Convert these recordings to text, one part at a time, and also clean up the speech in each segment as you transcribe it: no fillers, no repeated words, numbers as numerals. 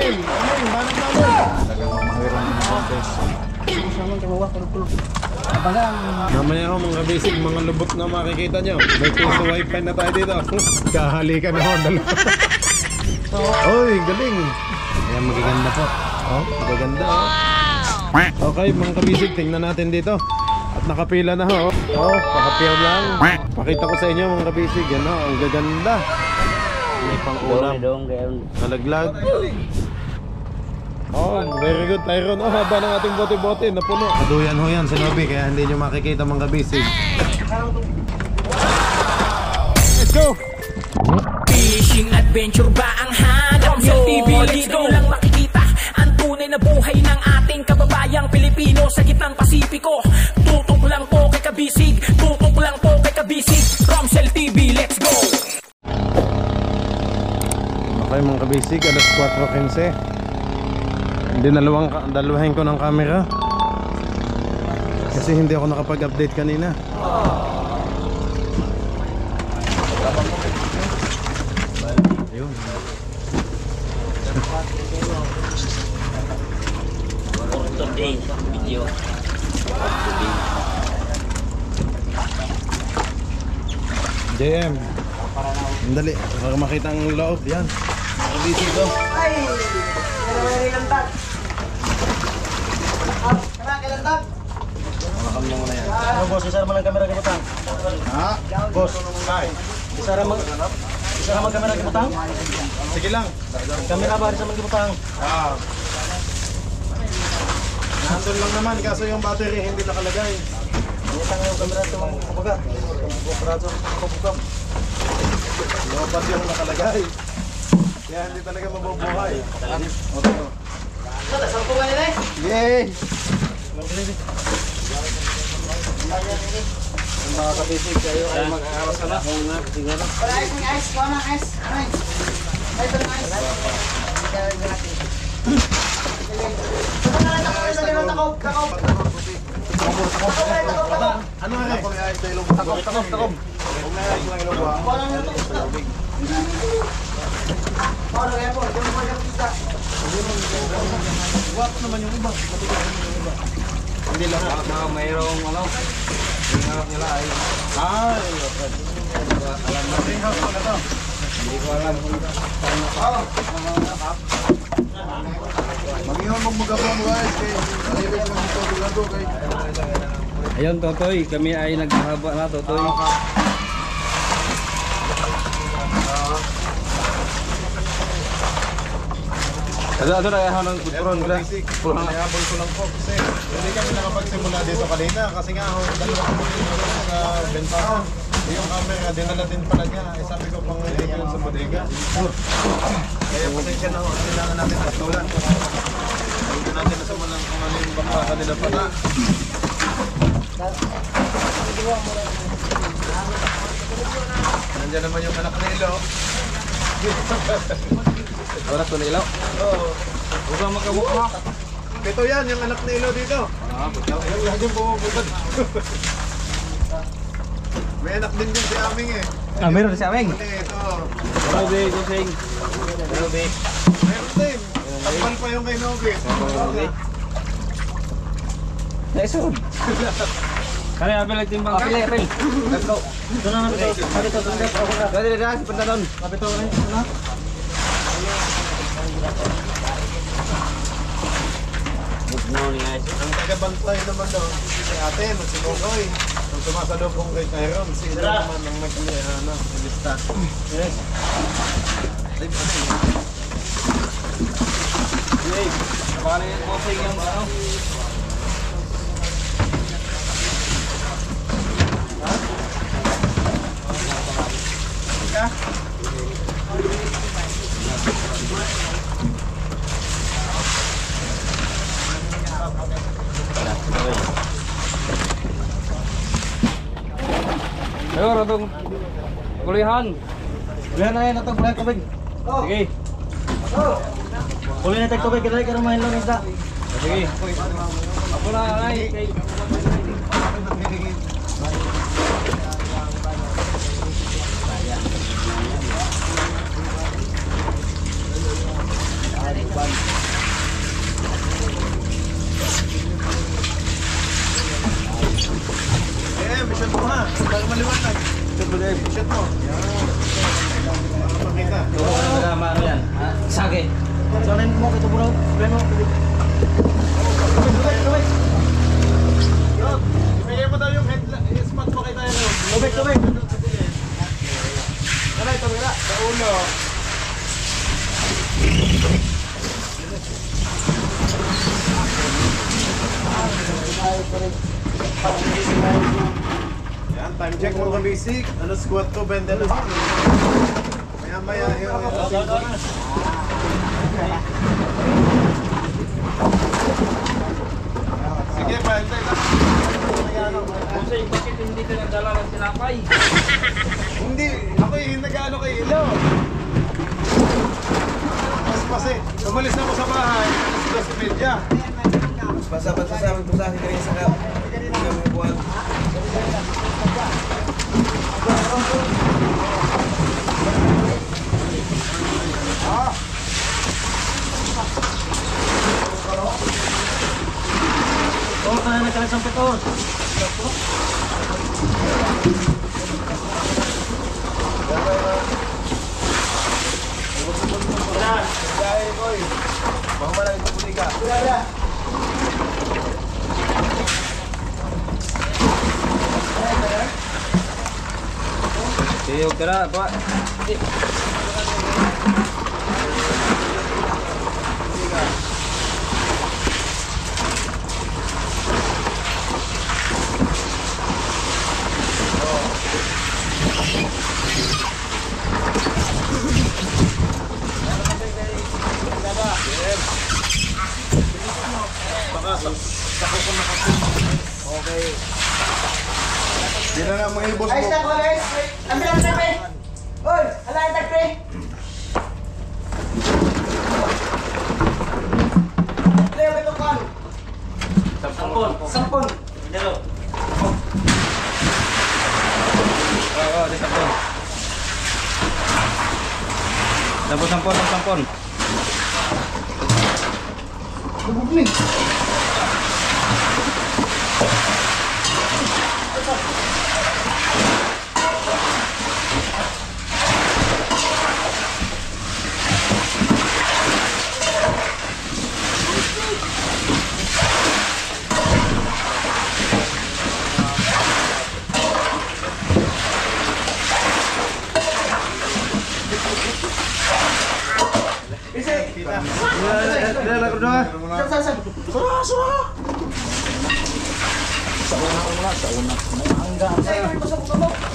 Amin, banat namin. Talagang mamahiran ng mga bes. Mamaya ho mga basic, mga lubot na makikita nyo. May puso wifi na tayo dito. Kahalikan na ho, dalawa. Oy, galing. Ayan, magaganda po. Oh, magaganda oh. Okay mga kabisig, tingnan natin dito. At nakapila na ho. Oh, pakapil lang. Pakita ko sa inyo mga kabisig. Yan ho, ang gaganda. May pang-ulam. Nalaglag. Oh, very good Tyron. Oh, haba ng ating bote-bote. Napuno. Kaduyan ho yan sa Nobi, kaya hindi nyo makikita mga kabisig. Let's go! Fishing adventure ba ang hanap nyo? TV, let's go! Lang makikita ang tunay na buhay ng ating kababayang Pilipino sa gitnang Pasipiko. Tutok lang po kay kabisig, tutok lang po kay kabisig. Romsel TV, let's go! Okay mga kabisig, alas 4:15. Dalawahin ko ng camera kasi hindi ako nakapag-update kanina. Ayun. JM, dali para makita ang loob. Yan, nakabisig ko. Ano boss, isara mo lang kamera kibutang? Ha? Boss, Ay, isara mo kamera kibutang? sige lang. Kamera ba sa mga kibutang? Ah. Nandun lang naman kaso yung battery hindi nakalagay. Butang yung kamera sa mga kumaga. Operator kupukam. Lobat yung nakalagay. Kaya hindi talaga mabubuhay. Yay! Mga kabisig kayo ay mag-aaras na. Oo nga, siguro. Ice, kuha ng ice. Ito ng ice. Ano nga eh? Takob. Guwapo naman yung iba. Hindi lang mayroong ano. Yung harap nila ay Ay, alam na. Ring house pala to. Hindi ko alam kung Mag-iwan magmagabang guys. Kaya lang ito bilado kay. ayun, Totoy, kami ay naghahaba na, Totoy. Ano na kaya ng kuturon nila? Pinahabol ko lang po kasi hindi kami nakapagsimula dito kanina kasi nga ako dalawa kami sa bentahan. Yung camera dinala din pala niya. Sabi ko pang review sa bodega. Kaya pasensya na ho. Kailangan natin patulan. Hindi natin nasamalang kung ano yung baka kanila pala. Nandiyan naman yung anak ni Ilo. Oras ko na ilaw. Oo. Huwag kang magkamukha. Ito yan, yung anak ni Ilo dito. Yung lahat yung bumubutad. May anak din si Aming eh. Meron na si Aming. Ito. Nobe, Gusing. Nobe. Meron din. Tampal pa yung kay Nobe. Naisod. Kaya apel ang timbang. Apel. Let's go. Ito na namin ito. Kapito. Dali na, punta doon. Kapito. Ano? Good morning guys. Ang tagabantay naman daw si ate, si Bokoy. Ang sumasalubong kay Tyron, si Ilo naman ang nag-lista. Yes. Ay, ano yun? Hey, paano yung posing yung ano? Ayo, ratong kulihan. Kulihan na yan, ratong kulihan tubig. Sige. Kulihan na tubig, kaya ka rumahin lang isda. Sige. Ako na, ay. Okay. Sanayin mo ito bro. Problema. Ibigay mo daw yung spot mo kay tayo. Tubig. Ano ito mira? Sa ulo. Yan, time check mga basic. Ano squat to bend na lang. Maya sige, pahintay lang. Kasi bakit hindi ka nagdala ng sinapay? Hindi, ako yung nag-ano kay Ilo. Mas eh, umalis na ako sa bahay, alas 2:30. Basa-basa sa amin sa akin kanina sa kap. Kami buwan. Oh, kaya nagkalas ang peton. Siyog ka na, Pak. Okay. Di na lang mga ibos mo. Ay, stop, guys. Ambil ang pre. Oy, ala ang pre. Leo, ito kan. Sampon. Jalo. Oo, di sampon. Tapos sampon. Lubog ni.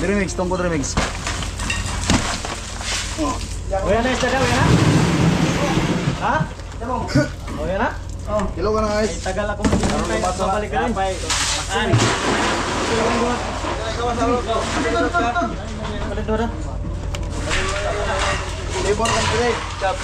Remix, tungkol remix. Oya na, isa daw, yan ha? Oya na? Kilo ka na guys. Tagal ako maghintay. Babalik ka rin. Makan. Balik doon. Labor kan direct. Chap.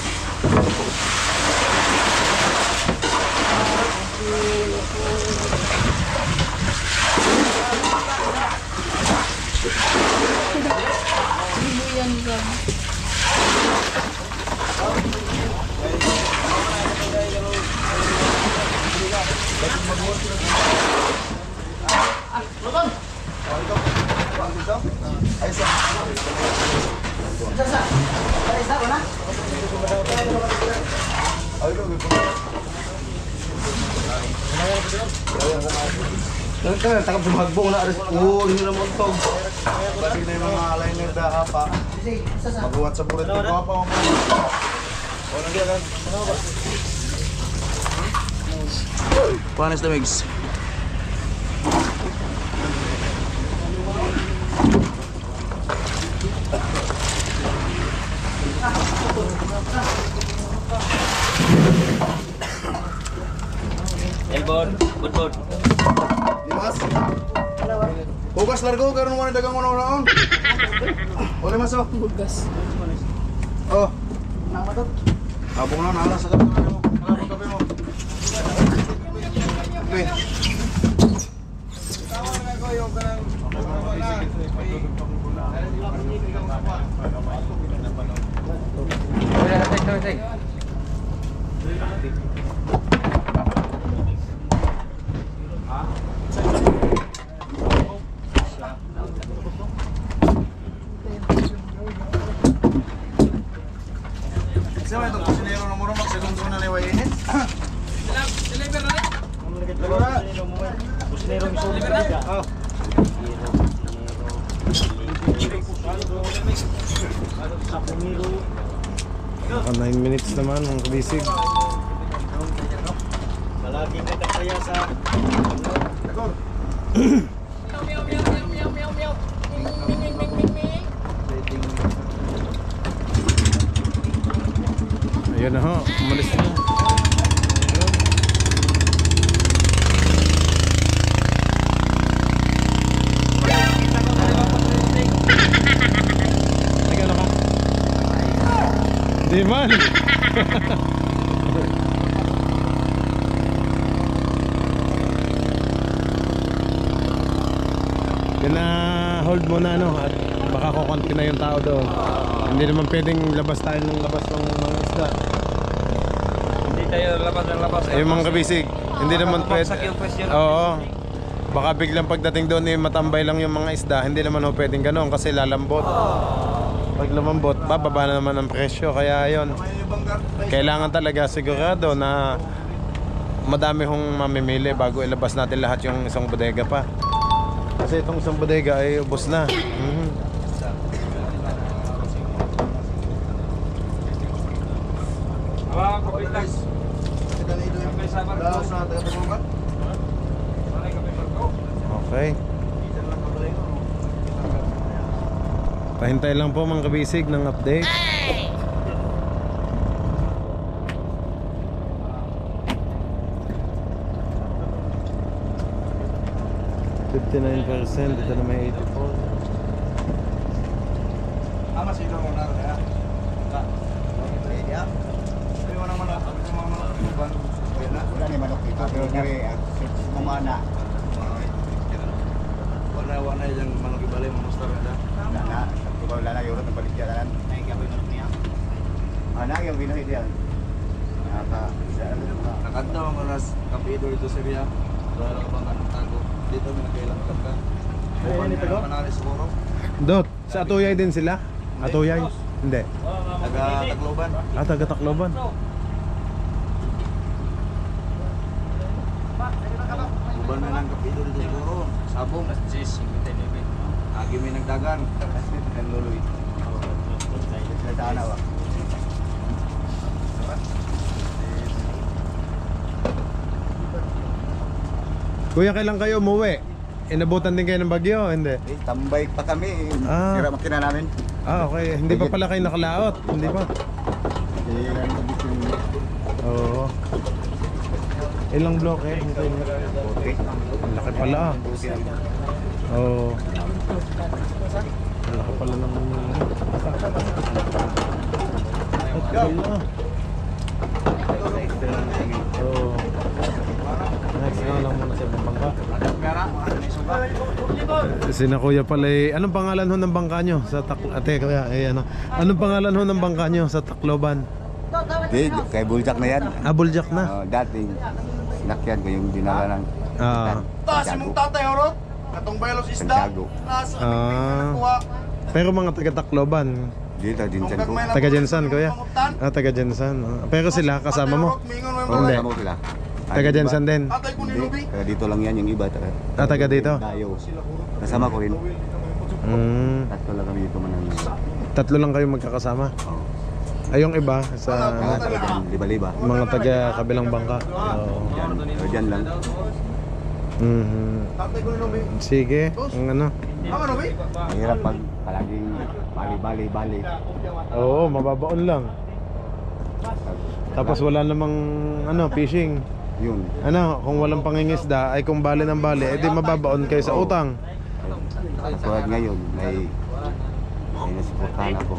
Kan takap sumagbong na aris. Oh, ini na montong. Kasi na yung mga liner da pa. Magbuhat sa bulit ko pa mo. O nandiyan kan. Panas na mix. Elbon, bud. Limas. Hugas largo karon mo na dagang una-unaon. Ole maso. Hugas. Oh. Abong na nala sa kape mo. Ano kape mo? Kape. Tama na ko yung kanang Sino itong kusinero mura magsegundo na ni Wayin. Deliver na rin. Businero mismo ka. Oh. Naka 9 minutes naman ang kabisig. Malaging nagkakaya sa Ayun na ho, umalis na. Nagano ka? Di man. Hold muna at baka kukunti na yung tao doon. Hindi naman pwedeng labas tayo ng labas ng mga isda. Hindi tayo labas ng labas. Yung mga kabisig, hindi naman pwede. Oo. Baka biglang pagdating doon matambay lang yung mga isda. Hindi naman pwedeng ganoon kasi lalambot. Pag lumambot, bababa na naman ang presyo. Kaya yon, kailangan talaga sigurado na madami hong mamimili bago ilabas natin lahat yung isang bodega pa. Kasi itong isang bodega ay ubos na. Okay. Pahintay lang po mga kabisig ng update. Ito na may 84. Ama sih dong benar ya. Enggak. Ya. Tapi mana-mana bukan enak. Wala ni manok ito pero kami sumana. Warna-warna yang manok ibalik memustar ada. Wala na yun ang balikyaran. Naik yang benar niya. Ana yung binoy diyan. Nakanta mo nas kapido itu Serbia. Wala ka bang tago. Dito may nagkailang ka. Ayun ito go. Manali siguro. Dot, sa Atuyay din sila? Atuyay? Hindi. Taga Tacloban. Taga Tacloban. Uban na ng kapido dito siguro. Sabong. Agi may nagdagan. Dan luluy. Sa dana wa. Kuya, kailan kayo umuwi? Inabutan din kayo ng bagyo? Hindi. Tambay pa kami. Sira makina namin. Okay. Hindi pa pala kayo nakalaot? Hindi pa? Oo. Ilang block eh? Ang laki pala ah. Oo. Ang laki pala ng Oo. Next na lang muna sa bangka. Sina kuya pala anong pangalan ho ng bangka nyo sa ate kuya anong pangalan ho ng bangka nyo sa Tacloban? Kay Buljak na yan. Buljak na? Dating sinakyan ko yung dinala ng Si mong tatay orot. Katong baylos isda. Santiago. Pero mga taga Tacloban. Dito Jinsan ko. Taga Jensan kuya? Taga Jensan. Pero sila kasama mo? Hindi. Sila. Taga Jensan din? Hindi. Dito lang yan yung iba. Taga dito? Dayo. Kasama ko rin. Tatlo lang kami dito manang. Tatlo lang kayo magkakasama? Oo. Ay yung iba sa Talagang liba-liba. mga taga kabilang bangka. Diyan lang. Sige, ang ano. Mahirap pag palaging bali. Oo, mababaon lang. Tapos wala namang fishing. Yun. Kung walang pangingisda ay kung bali ng bali, edi mababaon kayo sa utang. Tulad ngayon, may nasuportahan ako.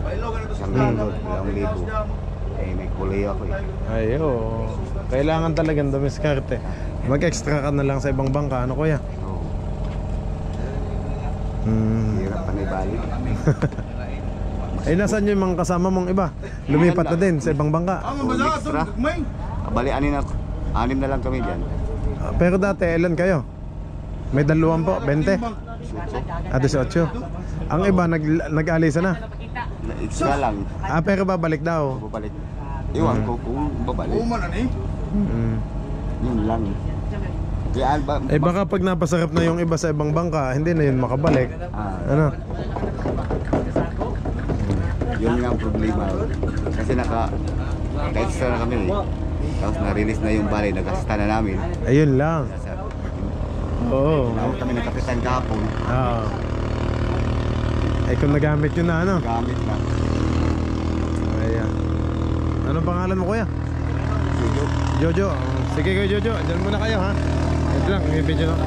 Isang linggo, 2,000. May kulay ako eh. Ay, oo. Kailangan talagang dumiskarte. Mag-extra ka na lang sa ibang bangka, ano kuya? Oo. Hmm. Hirap pa na ibalik. Ay, nasaan yung mga kasama mong iba? Lumipat na din sa ibang bangka. Extra. Bali, anim na lang kami dyan. Pero dati, ilan kayo? May 2 po, 20? 18. Ang iba, nag-alisa na? Extra lang. Pero babalik daw. Bubalik. Iwan ko kung babalik. Uman na ni. Yun lang. Kaya ba? Eh baka pag napasarap na yung iba sa ibang bangka, hindi na yun makabalik. Ano? Yun nga ang problema. Kasi naka-extra na kami eh. Tapos na-release na yung balay, nag-asta na namin. Ayun lang. Oo. Tinawag kami ng kapitan kahapon. Oo. Eh kung nagamit yun na ano? Gamit na. Ayan. Anong pangalan mo kuya? Jojo. Sige kayo Jojo, dyan muna kayo ha. Ito lang, may video no.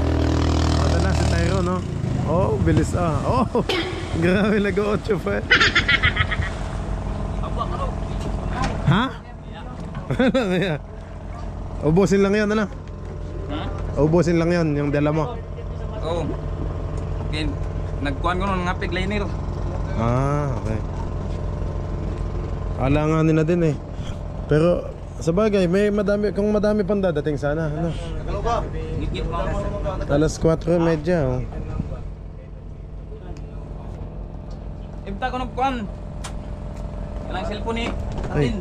Ito na si Tyrone no. Oh, bilis ah. Oh, grabe nag-8 pa eh. Ha? Ubusin lang yan ano? Ubusin lang yan, yung dala mo. Oo. Okay. Nagkuhan ko nung nga pigliner. Ah, okay. Alanganin na din eh. Pero sa bagay, may madami, kung madami pang dadating sana, ano? Gigit mo. Alas 4:30 oh. Ibta ko nagkuhan. Yan ang cellphone ni Ay. Atin.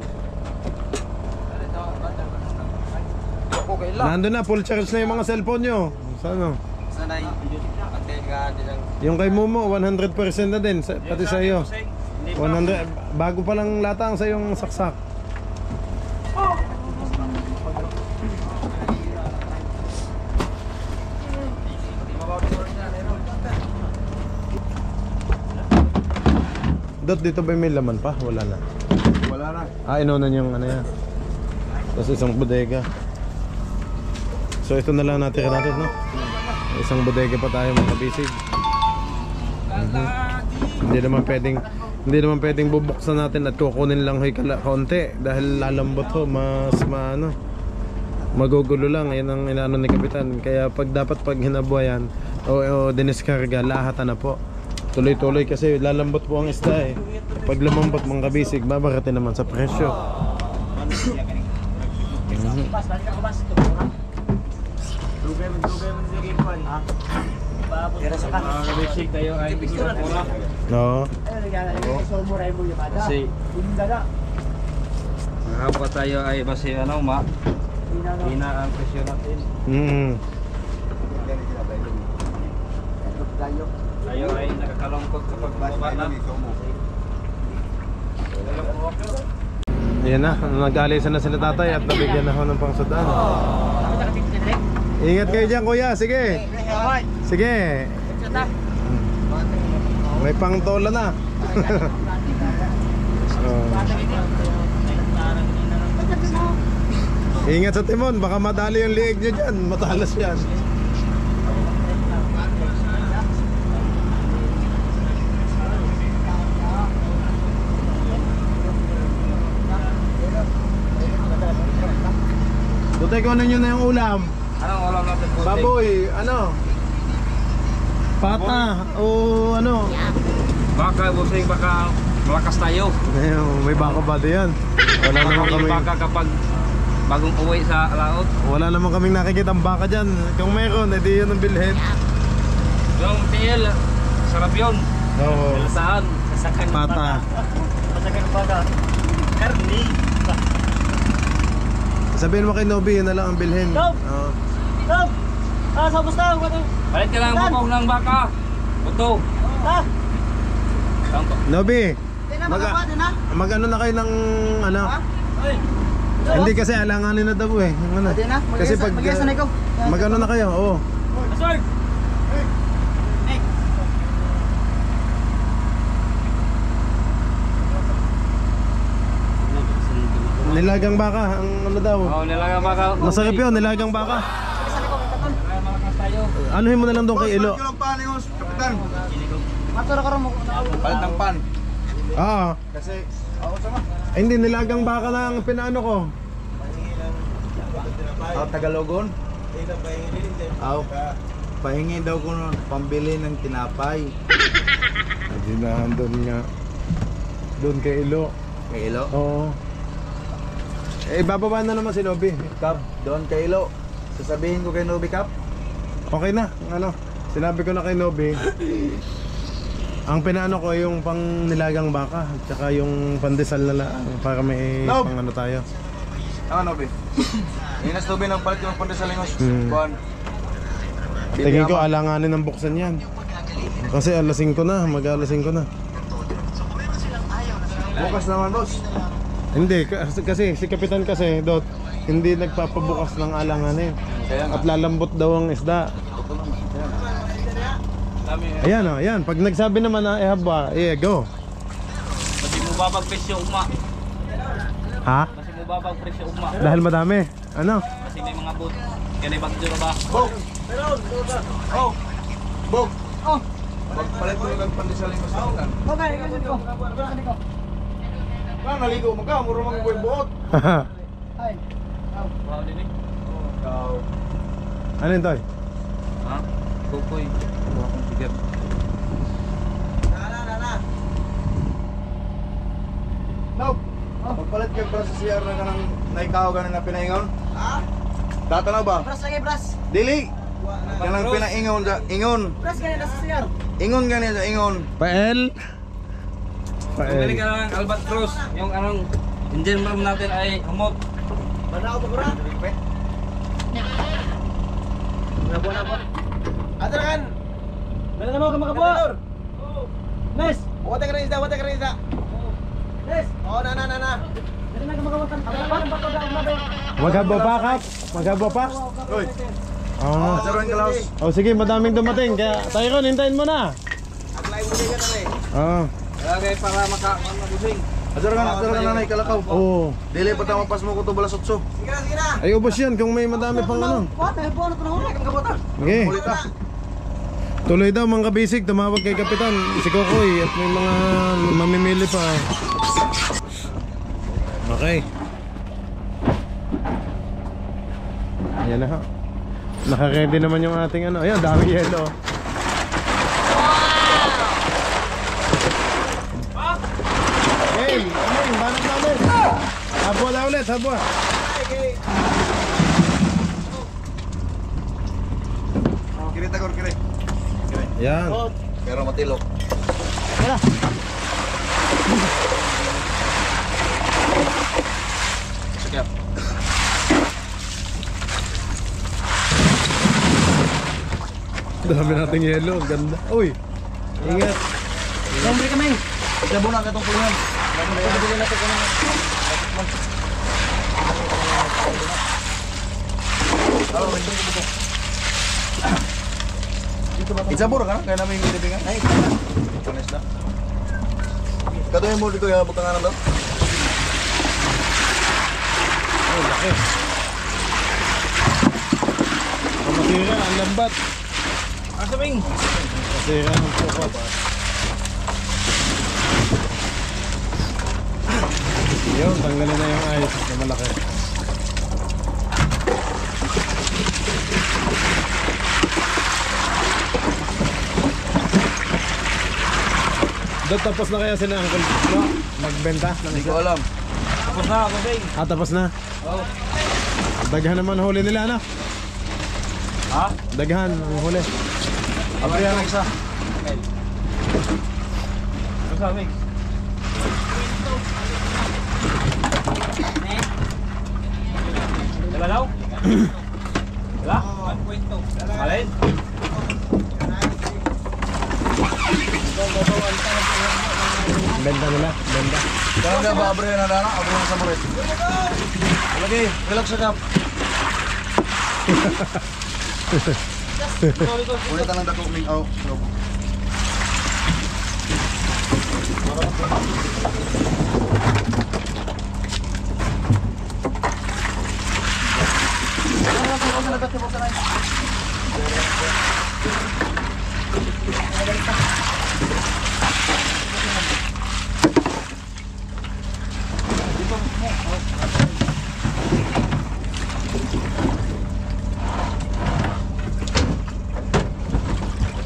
Ako kaila. Nandun na, full charge na yung mga cellphone nyo. Saan Sanay. Ate ka din ang yung kay Momo, 100% na din, pati sa iyo. 100, bago pa lang latang sa yung saksak. Dot, dito ba may laman pa? Wala na. Wala na. Ah, inunan yung ano yan. Tapos isang bodega. So ito na lang natin no? Isang bodega pa tayo mga kabisig. Hindi naman pwedeng bubuksan natin at kukunin lang hoy kaunti dahil lalambot ho, mas magugulo lang. Yan ang inaano ni Kapitan. Kaya dapat pag hinabuhayan o diniskarga, lahat na po. Tuloy-tuloy kasi lalambot po ang isda eh. Pag lumambot mga kabisig, babaratin naman sa presyo. kabisig tayo ay No. kasi hapa tayo ay basi ano hina ang presyo natin. Tayo ay nakakalungkot kapag bumaba na. Yan na, nag-alisan na sila tatay at nabigyan na ako ng pangsudaan. Ingat kayo dyan kuya, sige. Sige. May pangtola na. Ingat sa timon, baka madali yung liig nyo dyan. Matalas yan. Butay ko nyo na yung ulam. Anong ulam natin po? Baboy, ano? Pata o ano? Baka busing baka malakas tayo. Ayun, may baka ba diyan? Wala naman Baka kami. yung baka kapag bagong uwi sa laot. Wala naman kaming nakikitang baka diyan. Kung mayroon, edi yun ang bilhin. Yung TL, sarap yun. Oo. Saan? Pata. Karni. Sabihin mo kay Nobi, yun na lang ang bilhin. Nob! Oo. Stop! Sa basta ako. Balit ka lang bukong ng baka. Buto. Nobi, mag-ano na kayo ng ano? Hindi kasi alanganin na daw eh. Yung ano. Kasi pag mag-ano na kayo, oo. Sir! Nilagang baka, ang ano daw. Oo, nilagang baka. Masarap yun, nilagang baka. Malakas tayo. Anuhin mo na lang doon kay Ilo. Kapitan. Maturo ka rin mo. Palit ng pan. Oo. Kasi, ako sama. Ay, hindi, nilagang baka na ang pinaano ko. Tagalogon? Aw. Pahingi daw ko ng pambili ng tinapay. Hindi na, doon nga. Doon kay Ilo. Kay Ilo? Oo. Eh, bababa na naman si Nobi. Kap, doon kay Ilo. Sasabihin ko kay Nobi Kap. Okay na, ano. Sinabi ko na kay Nobi. Ang pinaano ko yung pang nilagang baka at saka yung pandesal na lang para may Nope. pang ano tayo. Ano, be? Inas to, be, ng palit yung pandesalingos. Kuhan. Tingin ko alanganin ng buksan yan. Kasi alas 5 na, mag-alas 5 na. Bukas naman, boss. Hindi, kasi si Kapitan kasi, Dot, hindi nagpapabukas ng alanganin. At lalambot daw ang isda. Ayan o, ayan. Pag nagsabi naman na haba, go. Kasi mo babag presyo ugma. Ha? Kasi mo babag presyo ugma. Dahil madami. Ano? Kasi may mga boot. Kaya may bagyo na ba? Bog! Oh! Bog! Oh! Palit mo yung pandesalingos na ulan. Okay, kasi ko. Kaya naligo mo ka, muro mga buhay buot. Ay. Wow, din eh. Ikaw. Ano yun, Toy? Ha? Kukoy. Kuha kong tigat. Nope. Magpalit ka para sa CR na kanang naikaw ganin na pinaingon. Ha? Tatanaw ba? Bras lagi, bras. Dili. Kanang pinaingon sa ingon. Bras ganyan na sa siyar. Ingon ganin sa ingon. Pael? Bumili ka ng Albatross. Yung anong engine room natin ay humot. Banaw pa bra. Na po. Atrakan. Dala mo ka makabot. Nes. Wate ka rin isda. Nes. Oh, na. Dala na ka makabot. Atrakan pa to daw na be. Maghabo pa, Kap? Maghabo pa? Oy. Oo. Saruan ka laos. Oh, sige, madaming dumating. Kaya tayo ron, hintayin mo na. Aglay mo diyan na Oo. Lagay para makabusing. Asaran ka nanay kalakaw. Oo. Dili pa tama pas mo ko to balas otso. Ay, ubos yan kung may madami pang ano. What? Ay po ano ko na huli kang kabota. Okay. Ulit ah. Tuloy daw mga kabisig, tumawag kay Kapitan, si Kokoy, at may mga mamimili pa. Okay. Ayan na ha. Naka-ready naman yung ating ano. Ayan, dami yelo. Hey, ano, banat na ulit. Habwa na ulit, habwa. Kirita ko, kire. Ayan. Pero matilok. Sige. Dami nating yelo, ganda. Uy, ingat. Lombre kami. Labo na katong pulungan. Isabor ka na? Kaya namin yung libingan? Ay, panis na. Katuhin mo dito yung butanganan daw? Oh, laki. Ang masira, ang lambat. Asabing! Masira ng puko. Yun, tanggalin na yung ice na malaki. Dot, tapos na kaya sila Uncle no? Magbenta ng Hindi isa? ko alam. Tapos na ako, Bing. Ah, tapos na? Oo. Daghan naman huli nila, ano? Ha? Daghan ang huli. Abrihan ang isa. Ano sa Bing? Wala daw? Wala? 1.2. Alin? Benta nila, benta. Kaya nga ba abrihan na dana? Abrihan sa murit. Lagi, relax sa kap. Ulit lang dako kuming aw.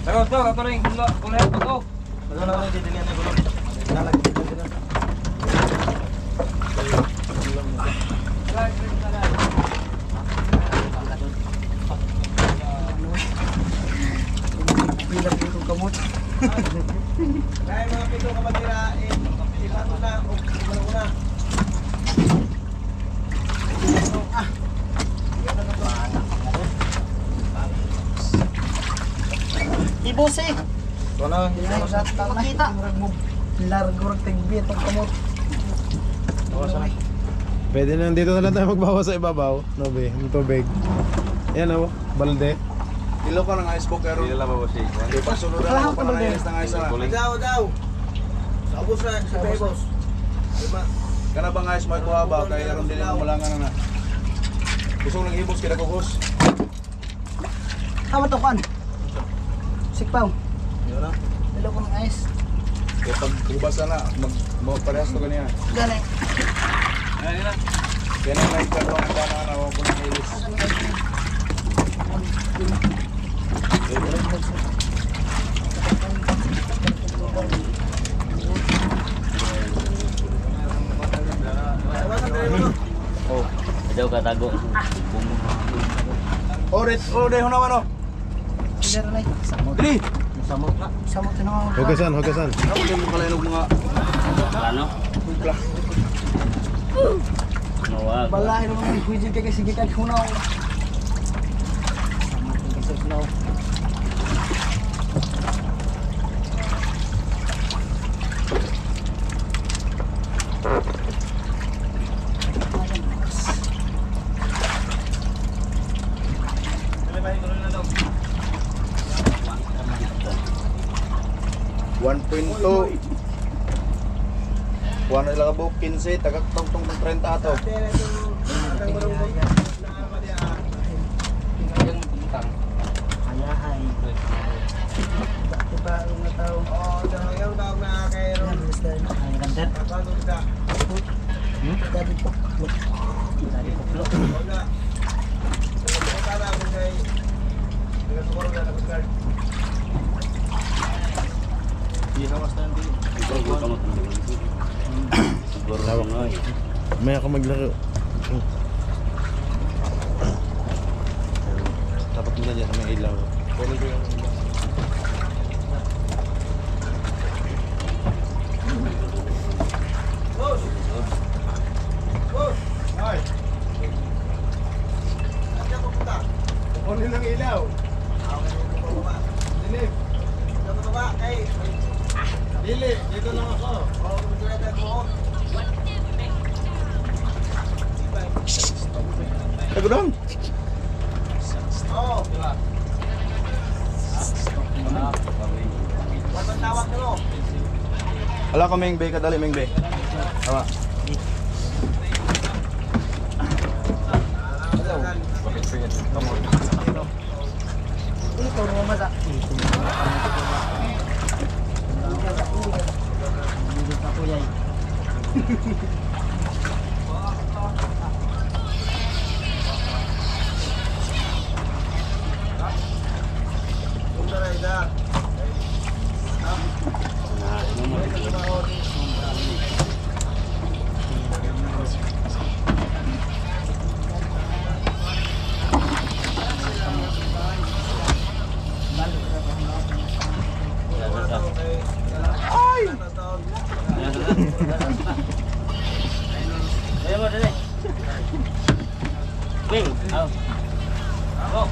Terus, ito rin. Kulay ako to. Bilang dito kamot. boss eh. Wala, hindi ko sa makita. Largo rin tigbi itong kamot. Pwede na dito na lang tayo magbawas sa ibabaw. No be, yung tubig. Yan o, balde. Ilo ka ng ice cooker. Ilo lang ba boss? Hindi pa sunod na ako ng ice ng ice na. Daw. Sa ubos na, sa bebos. Kana bang ice may kuha ba? Kaya aron din ang malangan na. Gusto lang ibos kila kukos. Tama to kan. Sikpaw. Yun na. Dalo ko ng ice. Kaya pag ubas na, parehas to ganyan. Gani. Kaya na may karoon ang dana na ako ng ilis. Oh, daw katago. Oret, ho naman o. Dalo na. Samot. Dili! Samot na. Samot na. Hugasan, hugasan. Ako din mo kalain mga Ano? kumpla. Mawag. Balahin mo ng kuijil kay sige kag hunaw. Samot kasi hunaw. Kuha na lang po 15, tagaktong 30 ato. Ayahay. Diba ang tao? Oo, yung tao na kay Ron. Ang kandet. Dali po. Dali po. May ako maglaro. Dapat mo na dyan sa may ilaw. Kunin ng ilaw. Dilip. Dili, dito lang ako. Gudong. Oh. Ala ko Ming Bay, kadali Ming Bay. Tama. Ito mo masa. Ayo mo dali. Wing, aw. Oh.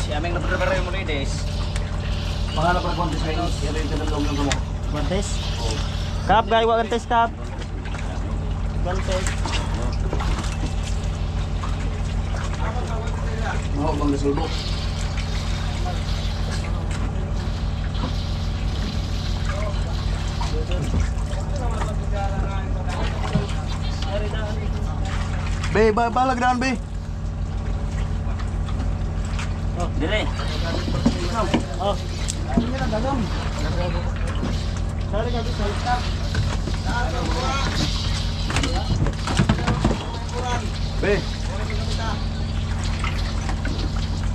Si aming naprepare mo ni Des. Pangalap ng contest kayo. Yan rin tinulong ng mo. Contest? Kap, guys, wa contest kap. Contest. Mau bang disulbo. Be, balag daan be. Oh, dire. Oh. Ini na dalam. Sorry kasi salita. Be.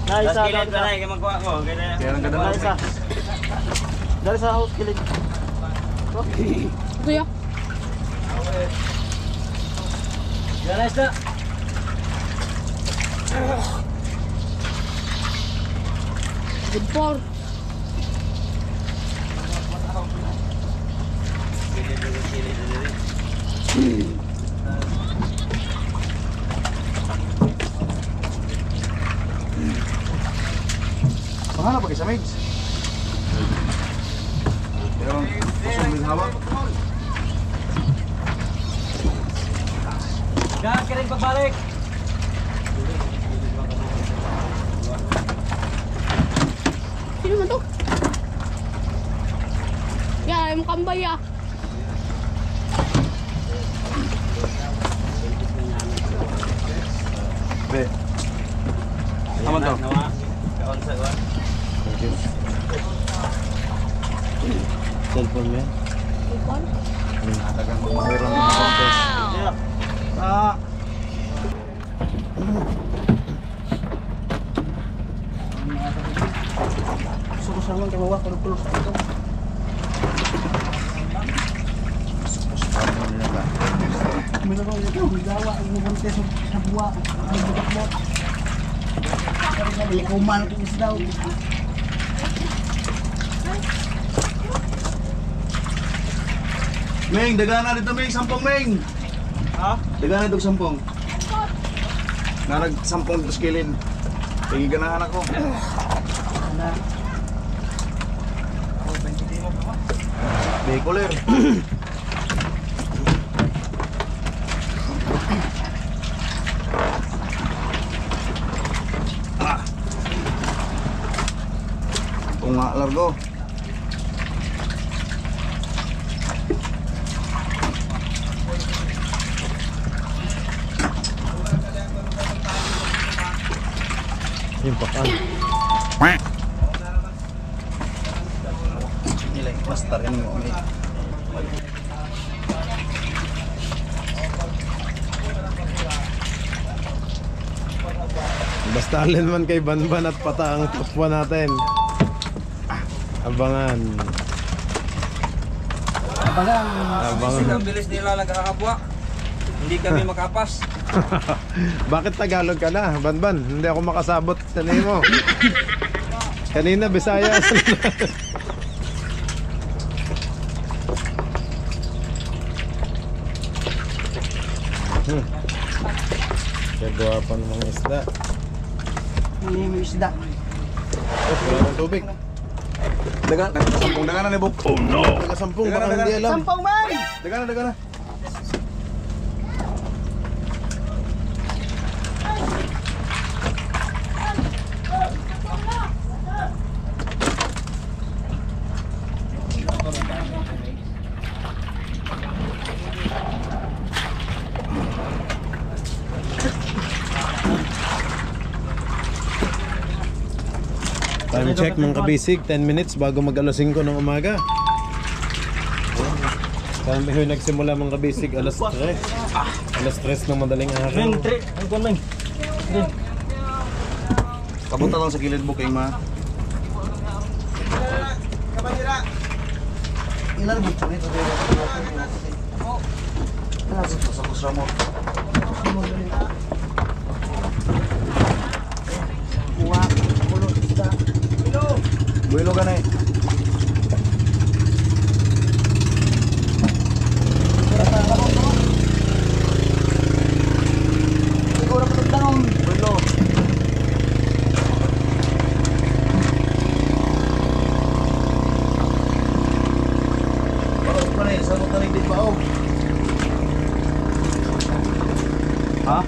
Nice, Tas kilid ba na magkuha ko? Kaya Kaya lang kadang Nice. Dari sa house kilid. Kuya. Galas na. Good for. Grabe sa mix. Pero kusog ng hawak. Yan, kiring pagbalik. Sino man to? Yan, yung kambay ah. Be. Aman to. Cellphone mo yan? Tagang mayroon ng contest. Ah. Surusangan kay bawa kalau perlu ito. Minagaw niya ito, gawa ang mabante sa buwa. Ang budak mo. Kaya kuman ito is daw. Meng, dagana dito Meng, sampung Meng. Ha? Dagana dito sampung. Narag sampung dito skilin. Tingin ganahan ako. Bekuler. Tunga largo. Yung pakan. Nilay master yan mo. Basta alin man kay Banban at Pata ang top 1 natin. Abangan. Abangan. Bilis nila nagkakabwa. Hindi kami makapas. Bakit Tagalog ka na, Banban? Hindi ako makasabot sa mo. Kanina Bisaya. Gagawa pa ng mga isda. Hindi mo isda. Oh, wala ng tubig. Dagana, sampung dagana ni Bok. Oh no. Taga-sampung, baka hindi alam. Sampang man! Dagana. Time check mga kabisig, 10 minutes bago mag alas 5 ng umaga. Kami ho nagsimula mga kabisig alas 3. Alas 3 ng madaling araw. Ring, tre. Ang kuwan man. Ring. Kapunta lang sa kilid Bok kay ma. Ilan mo ito? Sa kusra mo. Kuha. Kulo isda. Buelo ka na eh. Ikaw na patagdanon. Buelo. Parang pa na eh, sa tanig din ba oh? Ha?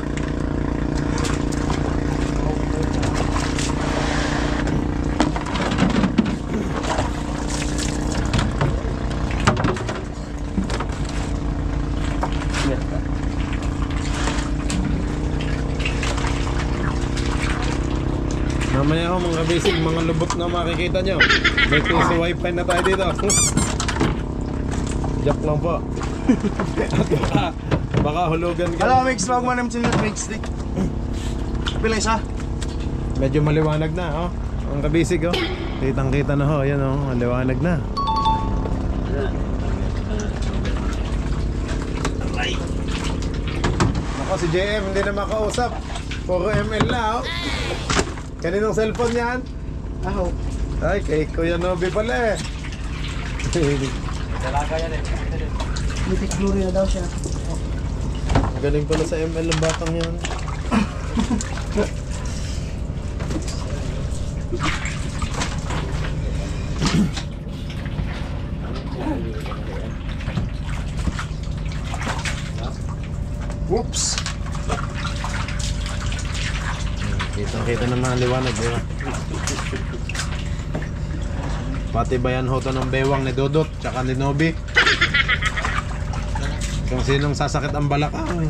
Mamaya ho mga kabisig, mga lubot na makikita nyo. May piso wifi na tayo dito. Joke lang po. Baka hulugan ka. Alam, mix wag man naman mix stick. Pila isa? Medyo maliwanag na, oh. Ang kabisig, oh. Kitang-kita na ho, yan, oh. Maliwanag na. Ako, si JM hindi na makausap. Puro ML na, oh. Kaninong cellphone yan? Aho. Ay, kay Kuya Nobi pala, eh. Dalaga yan eh. Mythic Glory na daw siya. Galing pala sa ML ng batang yan. Whoops! Kita ng mga liwanag, di ba? Pati bayan ho to ng bewang ni Dodot tsaka ni Nobi. Kung sinong sasakit ang balakang,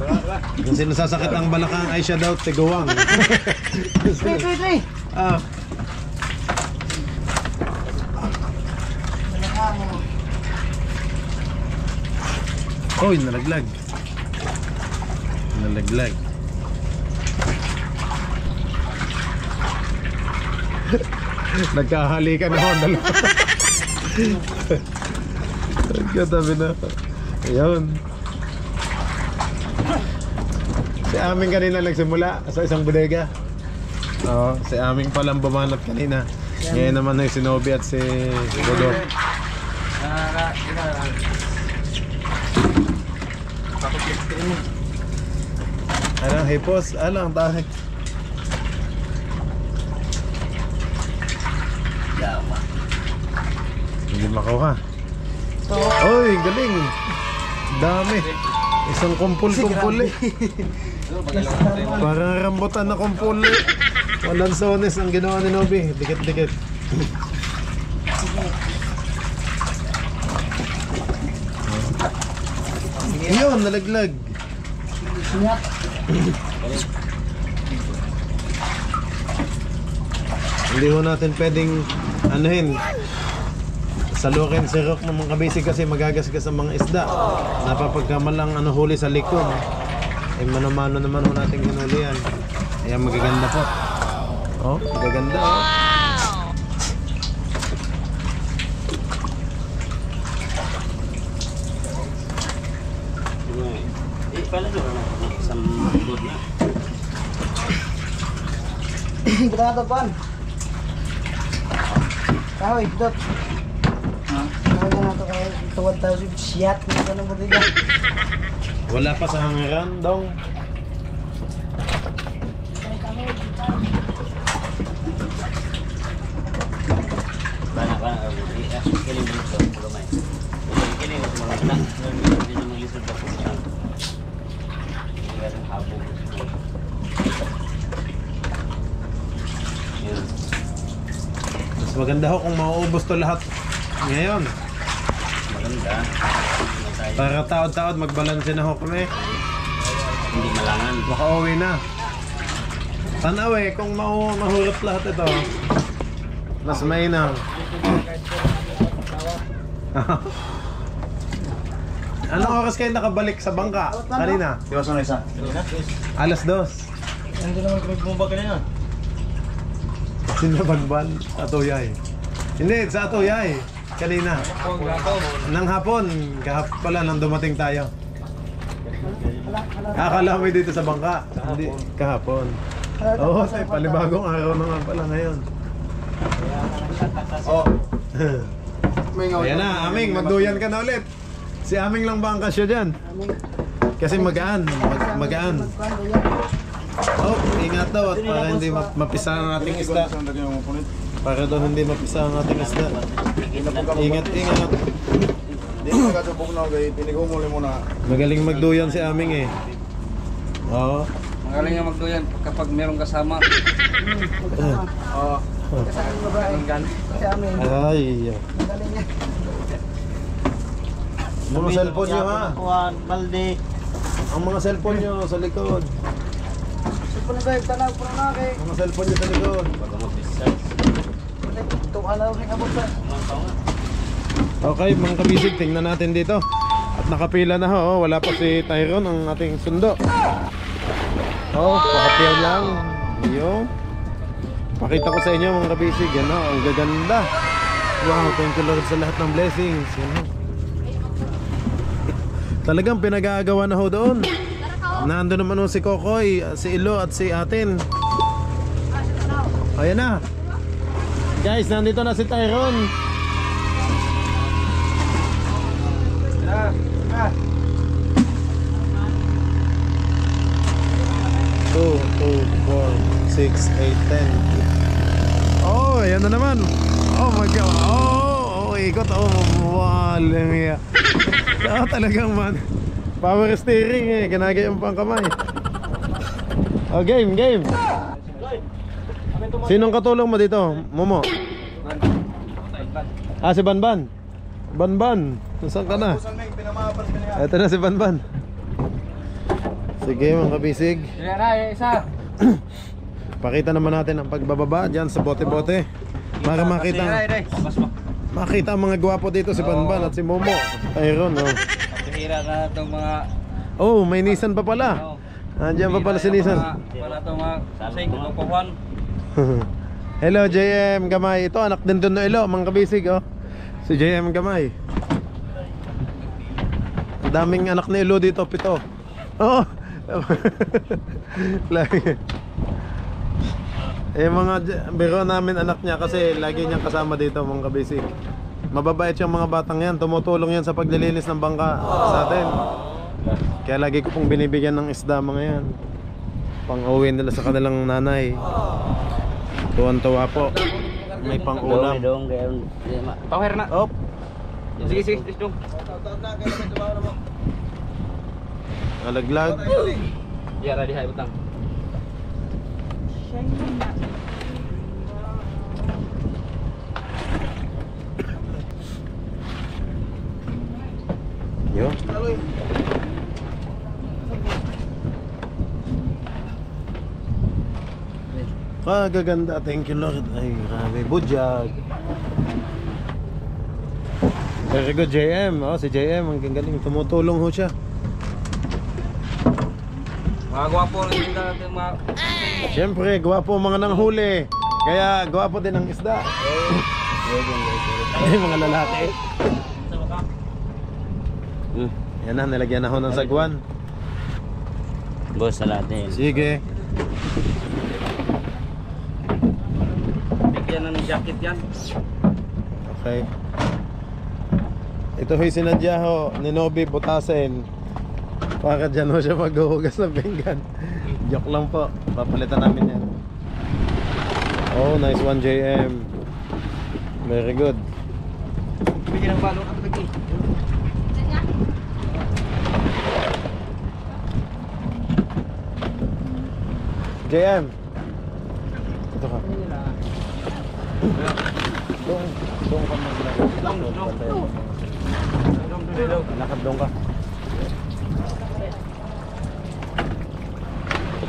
kung sinong sasakit ang balakang ay siya daw tiguwang. Wait. Ah. Oy, nalaglag. Nalaglag. Nagkahalikan na ako ang dalawa. Nagkatabi na. Ayun. Si Aming kanina nagsimula sa isang bodega. Oo, si Aming palang bumanat kanina. Ngayon naman ay si Nobi at si Dodo. Ano, hipos? Ano ang tahik? Hindi makuha. Oy, galing. Dami. Isang kumpul-kumpul eh. Parang rambutan na kumpul eh. Walang sones ang ginawa ni Nobi. Dikit-dikit. Yun, nalaglag. Hindi ho natin pwedeng anuhin, salukin si Rock ng mga kabisig kasi magagasgas ang mga isda. Napapagkamalang huli sa likod. Eh mano-mano naman ho natin hinuli yan. Ayan, magaganda po. Oh, magaganda oh. Kita na pan. Kahoy, dot. Kahoy na ito kaya 1,000 siyat na ito ng bodega. Wala pa sa hangaran, dong. Mas maganda ho kung mauubos to lahat ngayon. Maganda. Para taod-taod magbalanse na ho kami. Hindi malangan. Makauwi na. Tanaw eh, kung mahulot lahat ito, mas mainam. Anong oras kayo nakabalik sa bangka kanina? Di ba sa isa? Alas 2. Hindi naman kami bumaba kanina. Sinabagbal sa Tuyay. Hindi, sa Tuyay. Kanina. Nang hapon. Kahapon pala nang dumating tayo. Akala mo dito sa bangka. Hindi, kahapon. Oo, say, palibagong araw na nga pala ngayon. Oh. Ayan na, Aming, magduyan ka na ulit. Si Aming lang ba ang kasya dyan? Kasi magaan. Magaan. Oh, ingat daw at para hindi mapisa ang ating isda. Para daw hindi mapisa ang ating isda. Ingat. Di mo nagkatubog na kay pinigumuli mo na. Magaling magduyan si Aming eh. Oo. Magaling nga magduyan kapag merong kasama. Oo. Ay. Ang mga cellphone nyo ha. Balde. Ang mga cellphone nyo sa likod. Cellphone ba? Tanaw po na kay. Ang mga cellphone nyo sa likod. Ito alaw rin abot ba? Okay, mga kabisig, tingnan natin dito. At nakapila na ho, wala pa si Tyrone, ang ating sundo. Oh, pakapyaw lang. Yo. Pakita ko sa inyo mga kabisig, yan ho, ang gaganda. Wow, thank you Lord sa lahat ng blessings. Yan ho. Talagang pinag-aagawa na ho doon. Nando naman ho si Kokoy, si Ilo at si Atin. Ayan na. Guys, nandito na si Tyrone. 2, 4, 6, 8, 10. Oh, ayan na naman. Oh my God. Oh! ikot. Oh, walang iya. Talagang man. Power steering eh. Ginagayang pang kamay. Oh, game. Sinong katulong mo dito? Momo? Ah, si Banban. Banban, saan ka na? Ito na si Banban. Sige mga kabisig. Isa. Pakita naman natin ang pagbababa dyan sa bote-bote. Para makita ang mga gwapo dito, si Banban at si Momo. Ayron, oh. Pahira na itong mga... Oh, may Nissan pa pala. Nandiyan pa pala si Nissan. Para itong mga sasing, kukuhan. Hello JM Gamay. Ito anak din doon na ilo, mga kabisig, oh. Si JM Gamay. Ang daming anak ni Ilo dito, 7. Oh. Lagi. Mga biro namin anak niya kasi lagi niyang kasama dito, mga kabisig. Mababait yung mga batang yan. Tumutulong yan sa paglilinis ng bangka sa atin. Kaya lagi ko pong binibigyan ng isda mga yan. Pang-uwi nila sa kanilang nanay. Tuwan-tuwa po. May pang-ulam. Pahir na. Op. Sige, dong. Alaglag. Yara di hay utang. Yo. Kagaganda, thank you Lord. Ay, grabe, budyag. Very good JM, oh si JM, ang galing, tumutulong ho siya. Mga gwapo rin yung dating mga... Siyempre, gwapo mga nanghuli. Kaya gwapo din ang isda. Ay, mga lalaki. Yan na, nilagyan na ho ng sagwan. Boss sa natin. Sige. Bigyan ng jacket yan. Okay. Ito ho'y sinadya ho ni Nobby butasin. Para dyan ho siya maghuhugas ng pinggan. Joke lang po. Papalitan namin yan. Oh, nice one JM. Very good. Bigyan ng palo at lagi. JM. Ito ka. Doon ka mag-lakad. Lakad doon ka.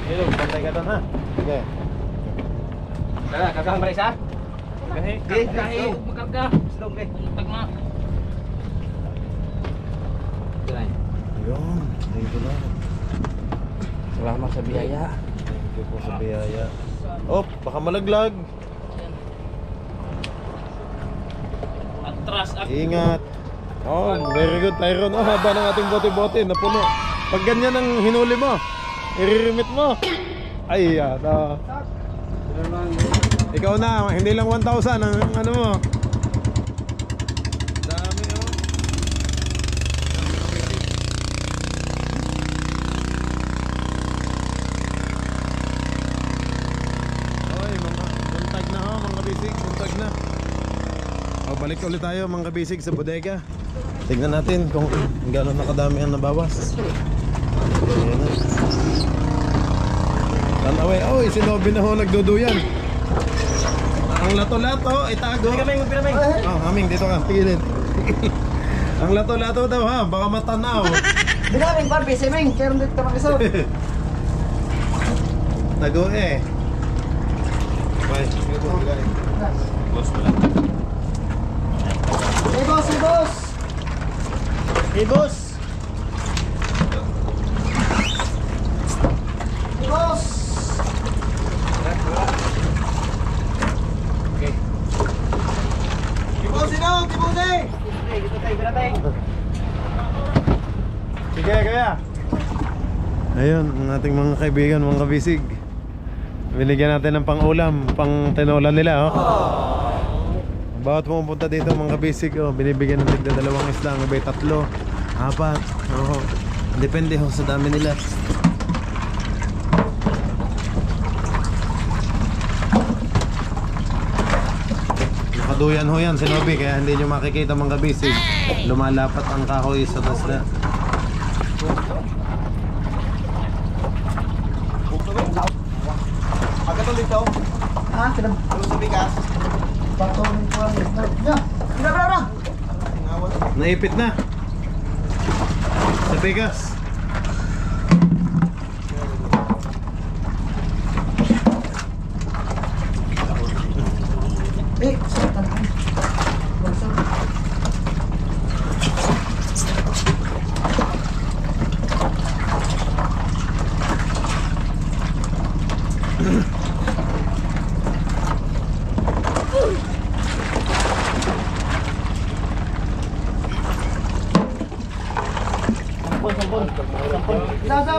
Hello, bantay ka doon ha. Sige. Tara, kakang ba isa? Gahi. Magkarga. Slow, gahi. Tagma. Ayun. Thank you Lord. Salamat sa biyaya. Thank you po sa biyaya. Oh, baka malaglag. Atras. Ingat. Oh, very good Tyron. Oh, haba ng ating bote-bote. Napuno. Pag ganyan ang hinuli mo, i-remit mo. Ay, yata. Ikaw na, hindi lang 1,000 ang ano mo. Dami oh. Oy, mga buntag na ho, mga bisig, buntag na. O, balik ulit tayo mga bisig sa bodega. Tignan natin kung gano'n nakadami ang nabawas. Ayan na. Tanaway, oh, si Nobby na ho nagduduyan. Ang lato-lato, itago. Oh, Aming, dito ka, tigilin. Ang lato-lato daw ha, baka matanaw. Dinaming Barbie, si Ming, kaya rin dito makisod. Tago eh. Bye. Boss wala. Hey boss, hey boss! Hey boss! Hey boss! Okay. Kibusin daw, kibusin! Dito tayo, biratay. Sige, kaya. Ayun, ang ating mga kaibigan, mga kabisig. Binigyan natin ng pang-ulam, pang-tinola nila, oh. Bawat pumupunta dito mga kabisig, oh, binibigyan ng tigda 2 isda, ang iba'y 3, 4. Oh, depende ho sa dami nila. Duyan ho yan, sinobi, kaya hindi nyo makikita mga kabisig. Lumalapat ang kahoy sa taas na. Pagkatong dito, Ah, kinam. ano sa bigas? Patuloy ko lang. Ya. Bra. Naipit na. Sa bigas. Sakit na. Bagsak.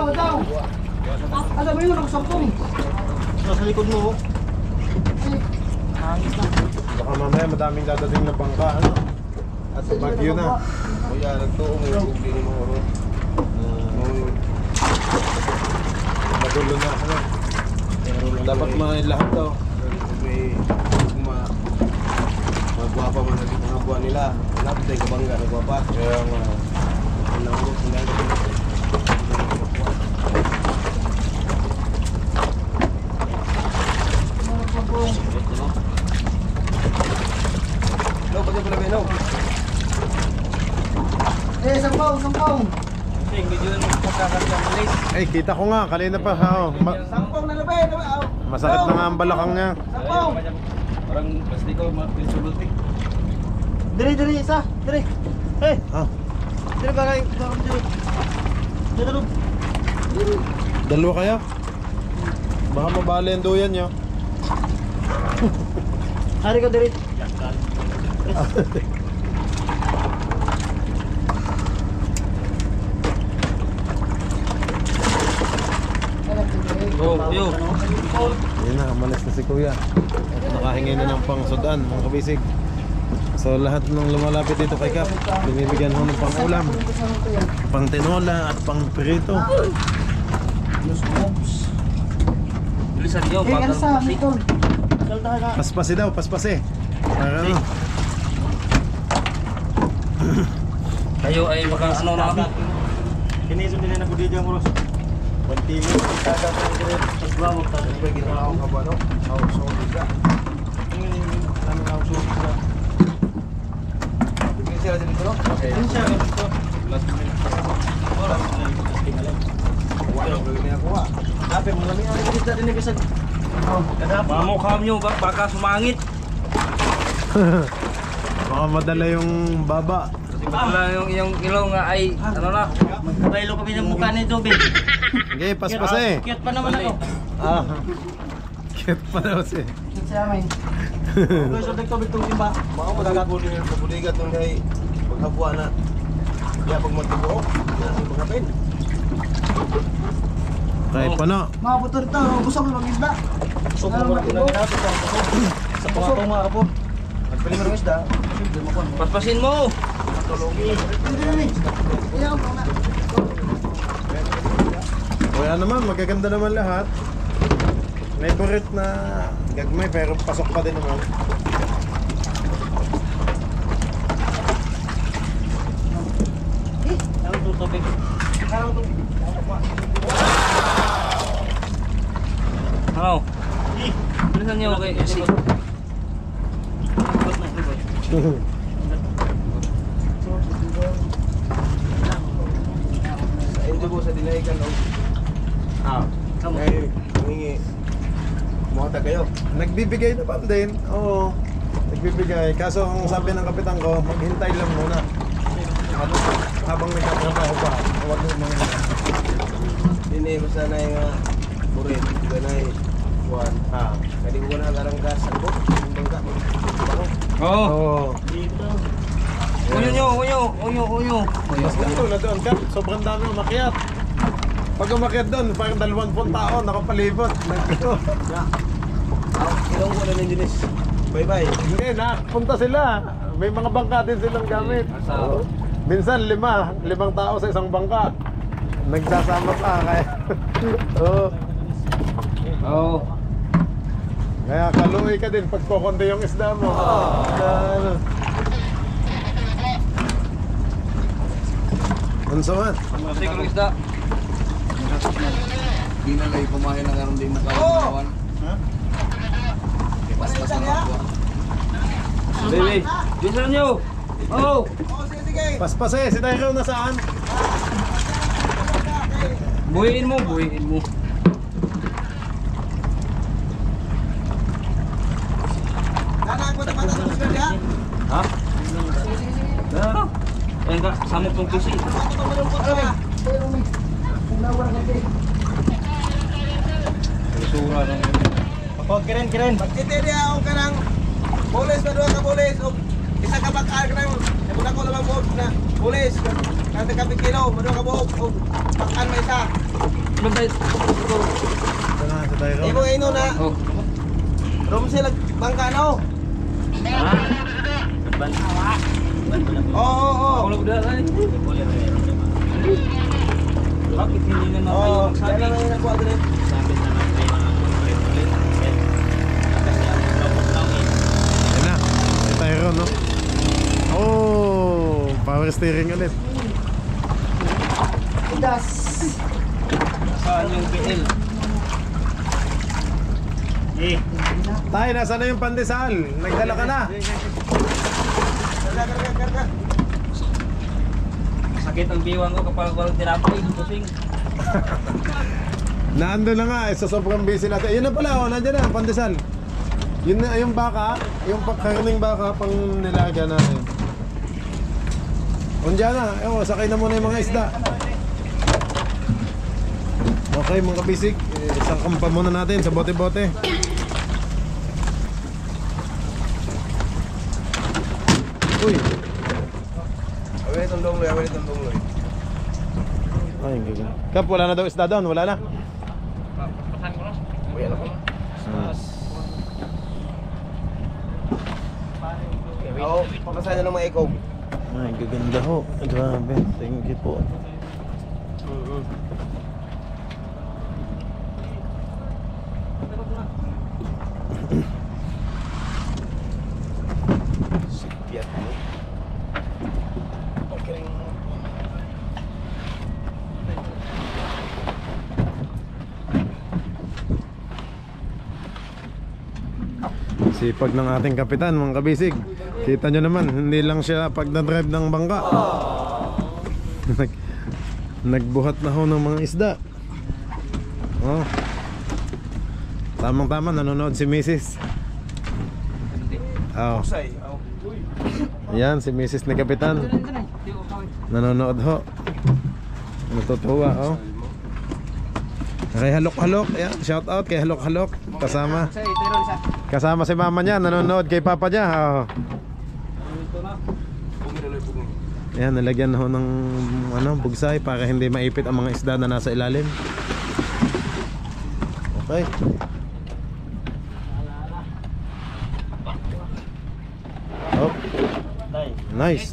Daw. Alam mo yun, ako sampung. Nasa likod mo. Baka mamaya madaming dadating na bangka, ano? At bagyo na. Kuya, nagtuong yung hindi mo ron. Madulo na, ano? Dapat mga lahat daw. May magwapa man naging mga buwan nila. Lapit ay kabangga, nagwapa. Kaya nga. Langgo, sila no, pagka pala no. Sampung. Ay, kita ko nga, kanina pa. Sampung na labi. Masakit na nga ang balakang niya. Sampung. Parang plastiko, pinsulti. Diri, isa. Diri. Eh, Ah, diri ba kayo? Diri. dalawa kayo? Baka mabali ang duyan nyo. Hari ko diri. Yo. Yun na, umalis na si kuya. Nakahingi na ng pangsudan, mga kabisig. So lahat ng lumalapit dito kay Kap, binibigyan ho ng pang-ulam, pang-tinola at pang-prito. Bilisan nyo, Eh, ano bagal sa kasi. Milton? Saltahan na. Paspasi daw, paspasi. Para ano? Kayo ay baka ano na kami. Kiniso din na budidya mo, Ros. Pantili, itaga ko diri. Tapos bawag ta. May ginawa akong kabano. Ako, so, bisa. Ano na uso sa. Bigyan sila dito, no? Okay. Insya ito. Wala, gawin niya kuha. Dapat mo lami ang kita din kasi. Oh, kadap. Mamukha nyo, baka sumangit. Baka madala yung baba. Kasi wala yung iyong ilaw nga ay, ano na. Magkabaylo kami ng mukha ni Joby. Okay, paspasi. Cute pa naman ako. Ah, cute pa daw si. Cute sa amin. Guys, so dito bitong timba. Mga magagapo din yung kabuligat nung kay paghabuan na. Kaya pag magtubuo, nasa magkapin. Kahit pa na. Mga buto rito, busog ng isda. Busog ng isda. Sa pangatong mga kapon. Nagpili mo ng isda. Paspasin mo. Kaya naman, magaganda naman lahat. May burit na gagmay pero pasok pa din naman. Ang tutubig. Ano? Bilisan nyo, okay. Hindi ko sa dinahigan, no? Kaya humingi. Mukhata kayo. Nagbibigay naman din. Oo. Nagbibigay. Kaso ang sabi ng kapitan ko, maghintay lang muna. Ano, habang may katrabaho pa. Huwag mo mga... Hindi mo sana yung burit. Hindi na yung buwan. Kaya ko na garang gas. Ano po? Yung bangka. Oo. Oo. Uyo. Mas ganito na doon ka. Sobrang dami umakyat. Pag umakyat doon, parang 20 tao nakapalibot. Ilong ko na ng dinis. Bye-bye. Hindi, nakapunta sila. May mga bangka din silang gamit. Oo. Minsan 5 tao sa isang bangka. Nagsasama pa kaya. Oo. Oo. Kaya kaluoy ka din pag kukunti yung isda mo. Ano? Unsa man? Masik ang isda. Di na lang kumain ng aron din makalawan. Pas-pas na ako. Baby, bisa nyo. Oh. Paspas eh, si Tyrone nasaan? Buhiin mo, buhiin mo. Ha? Dara. Ayun ka, samok tong kusi. Sura ng Oh, keren. Pagkiti dia ako ka ng pulis na doon ka pulis. Isa ka bakal ka ng muna ko naman buhok na pulis. Kante ka pikilo, muna ka buhok. Bakal may isa. Ano ba? Ito na si Tyrone. Imo ino na. Oh. Rom sila bangka no. Ha? Ban. Oo. Ako lang dala. Bakit hindi na tayo magsabi? Kaya lang yung nakuha din. Yan na, si Tyrone, no? Oh, power steering ulit. Saan yung PL? Tay, nasa na yung pandesal? Nagdala ka na. Karga. Sakit ang biwang ko kapag walang tinapay. Kusing. Naando na nga, sa sobrang busy natin. Yun na pala, oh, nandiyan na, ang pandesal. Yun na, yung baka, yung karning baka, pang nilagyan natin. Undiyan na, sakay na muna yung mga isda. Okay mga kabisig, isang pa muna natin sa bote-bote. Uy! Awin itong dongloy. Ay, ang gagal. Kap, wala na daw isda doon, wala na. Oo, papasahin na ng mga ikog. Ay, gaganda ho. Grabe, thank you po. Sipag ng ating kapitan, mga kabisig. Kita nyo naman, hindi lang siya pag na-drive ng bangka. Nagbuhat na ho ng mga isda. Oh. Tamang-tama, nanonood si Mrs. Oh. Ayan, si Mrs. ni kapitan. Nanonood ho. Natutuwa, oh. Kay Halok-Halok, ayan, shout out kay Halok-Halok. Kasama si mama niya, nanonood kay papa niya. Oh. Ayan, nalagyan ho ng bugsay para hindi maipit ang mga isda na nasa ilalim. Okay. Oh. Nice.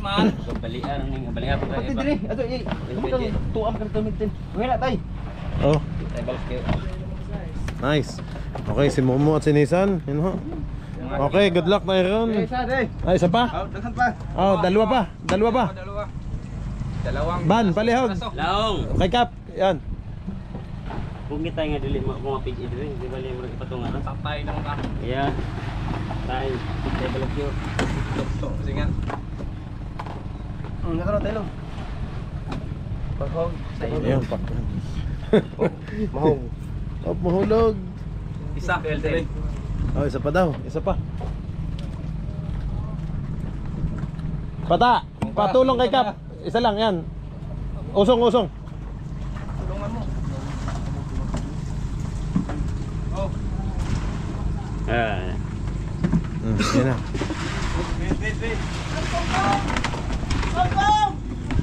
Balian Pati dire, ato tuam ka tumitin. Wala tay. Oh. Nice. Okay, si Momo at si Nissan. Yun ho. Okay, good luck na Aaron. Ay, isa pa? Daghan pa. Oh, dalawa pa. Dalawang Ban, palihog. laong. Kay Kap. Yan. Kung kita nga dili mo kumapig idre, di bali mo ipatungan. Patay na ka. Yeah. Tay, table of you. Singan. Nakaro tayo. Paghog. Ayun, pak. Mahog. Oh, mahulog. Isa. Oh, isa pa daw. Isa pa. Pata, patulong kay Kap. Isa lang yan. Usong. Tulungan mo. Oh. Yan na.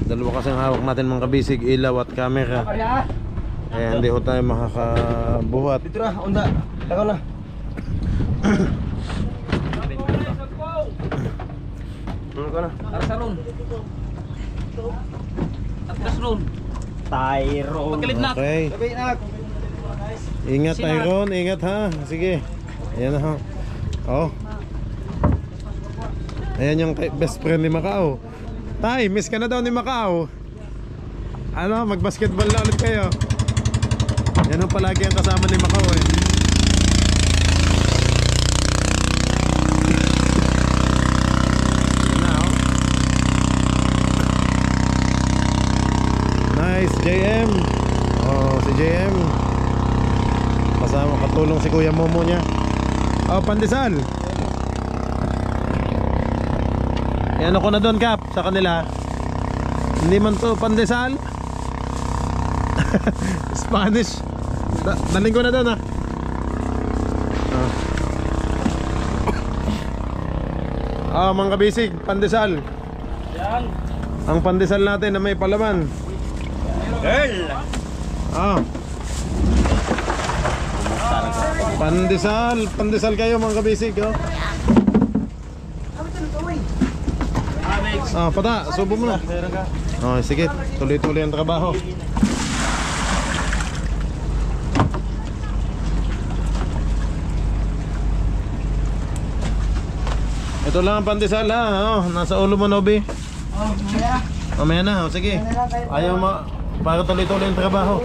Dalawa kasi ang hawak natin mga kabisig, ilaw at camera. Kaya hindi ho tayo makakabuhat. Dito na, unda. Takaw na. Ano na? Arsaron. Arsaron. Tyrone. Pagkalit na. Okay. Sabi na. Ingat Tyrone, ingat ha. Sige. Ayan na ho. Oh. Ayan yung best friend ni Macau. Tay, miss ka na daw ni Macau. Ano, mag-basketball na ulit kayo. Yan ho palagi ang kasama ni Macau eh. Yan na ho. Nice, JM. Oh, si JM. Kasama, katulong si Kuya Momo niya. Oh, pandesal. Yan ako na doon, Kap, sa kanila. Hindi man to pandesal. Spanish. Daling ko na doon, ha. Mga kabisig, pandesal. Yan. Ang pandesal natin na may palaman. Girl. Pandesal kayo mga kabisig, oh. Pata, subo mo na. Oh, sige, tuloy-tuloy ang trabaho. Ito lang ang pandesal, ha. Oh, nasa ulo mo, Nobi. Mamaya na, oh, sige. Ayaw para tuloy-tuloy ang trabaho.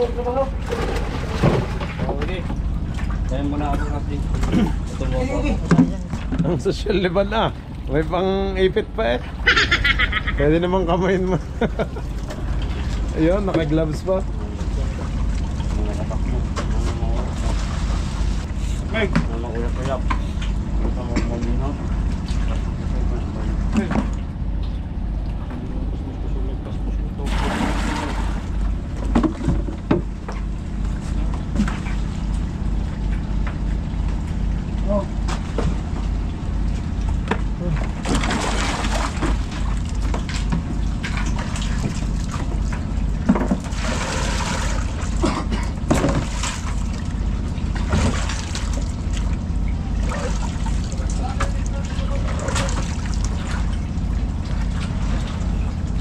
Okay. Kaya muna ako kasi. Ito mo ako. Ang social level na. May pang ipit pa eh. Pwede namang kamayin mo. Ayun, naka-gloves pa. Meg! Makulap-ulap. Ito mo mamino.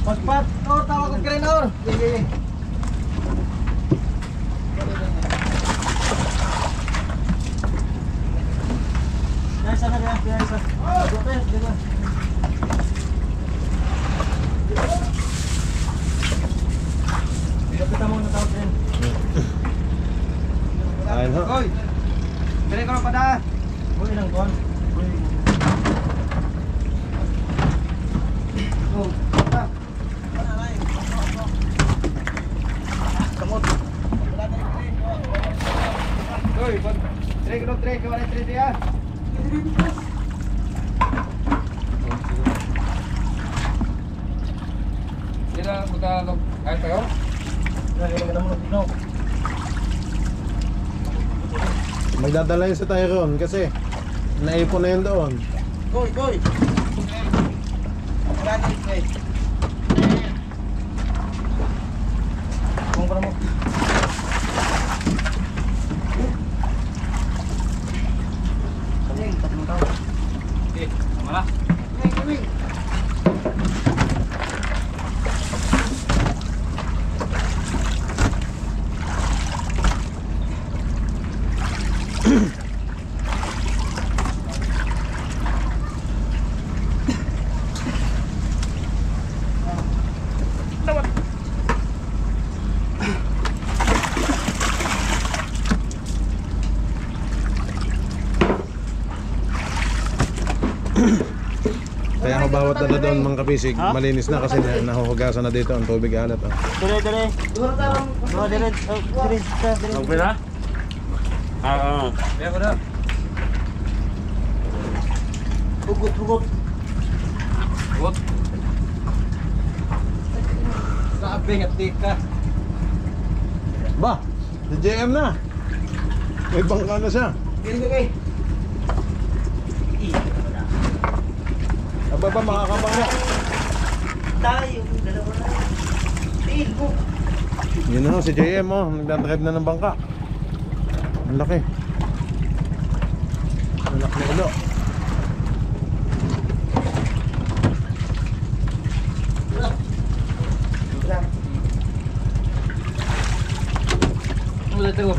Pagpat, tawag ang trainer. Sige. Biasa na biasa. Kita mo na tawag din. Ayun ho. Oy. Dire ko pa da. Uy lang kon. Oh, ta. Kamot. Oy, tre ko wala tre dia. Sila buta kahit tayo. Magdadala yun sa Tyrone kasi naipon na yun doon. Goy. Kung para mo. Okay, tama na. Kaya ako bawat dala doon mga kabisig, malinis na kasi nahuhugasan na dito ang tubig alat. Oh. Dire. Dire. Okay na? Ya udah. Hugot. Sabi nga tika. Ba, si JM na. May bangka na siya. Gini. Aba ba makakabangka? Tayo, dalawa na. Tiin mo. Yun na ho, si JM oh, nagdadrive na ng bangka. Ang laki. Ang laki na ulo. Udah tuh.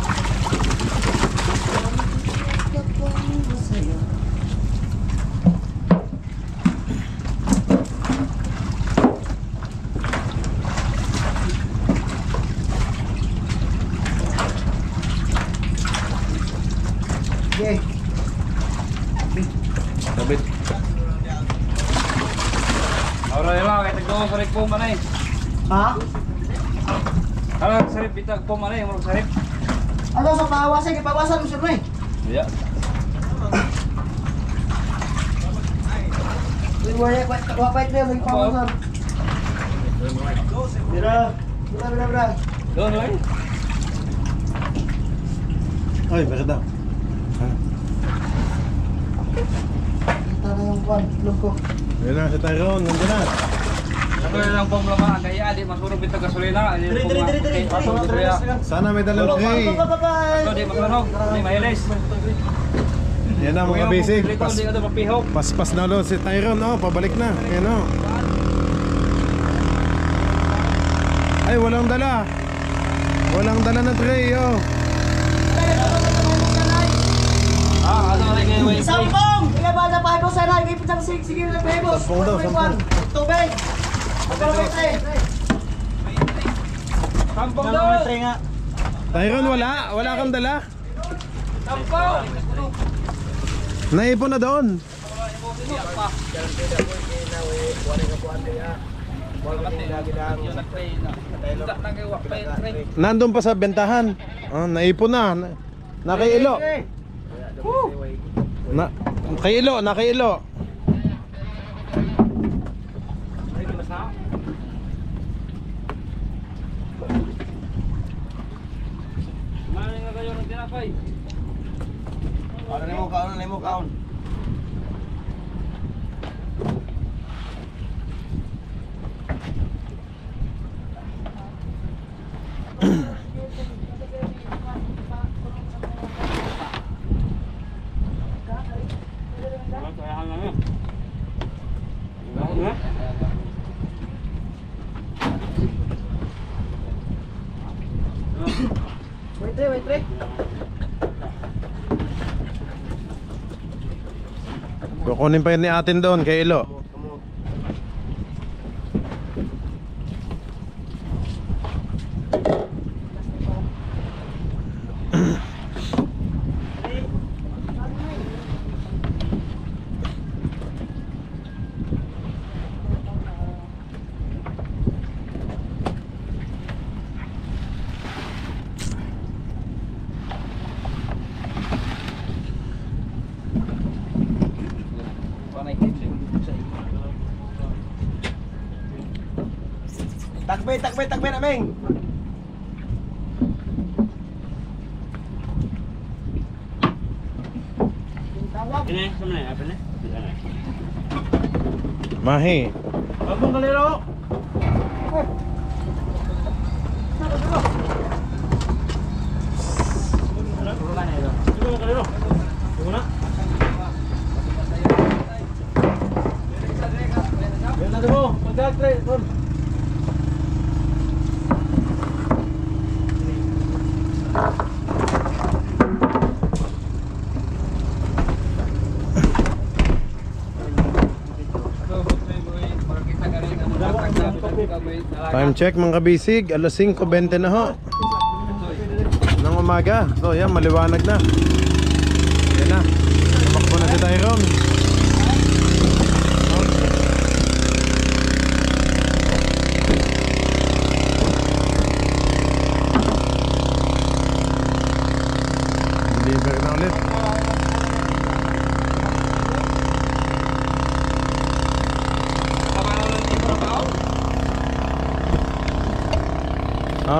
Ha? Kalau sarip bitag po mana yung sarip? Ano sa pawasan? Ipawasan mo sir na eh. Iya. Wapait na yung pawasan. Bira. Doon ay. Ay, bakit daw? Kita na yung kwan, loob ko. Yun na, si Tyrone, nandun na. Ako lang pong lamaan kaya adi masunog bitag gasolina. Diri. Sana may dalang tray. Ito di masunog, di mahilis. Yan na mga basic. Dito di ada mapihok. Paspas na ulit si Tyrone, oh, pabalik na. Yan oh. Ay, walang dala. Walang dala na tray, oh. Ano rin ngayon? Sampung! Ika ba na pahay ko sana? Ika ipitang sige na bebos. Sampung daw, sampung. Tubig! Sampung doon. Tyrone, wala kang dala. Sampung. Naipon na doon. Nandun pa sa bentahan. Oh, naipon na. Nakailo. Nakailo. Mana nga kayo ng tinapay? Ano na mo kaon? Wait. Kukunin pa yun ni atin doon kay Ilo. Takbay namin. Ini sama ni apa ni? Mahi. Abang kalero. Time check mga kabisig, alas 5:20 na ho ng umaga. So yan, maliwanag na. Yan na, tumakbo na si Tyrone. Deliver na ulit.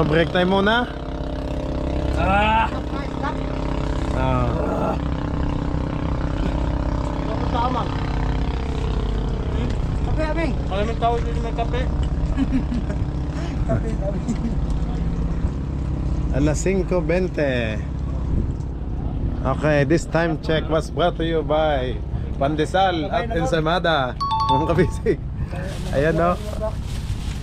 Break time muna. Kape, Aming. Maraming tao dito may kape. Alas 5:20. Okay, this time check was brought to you by Pandesal at Ensaymada. Mga kabisig. Ayan no.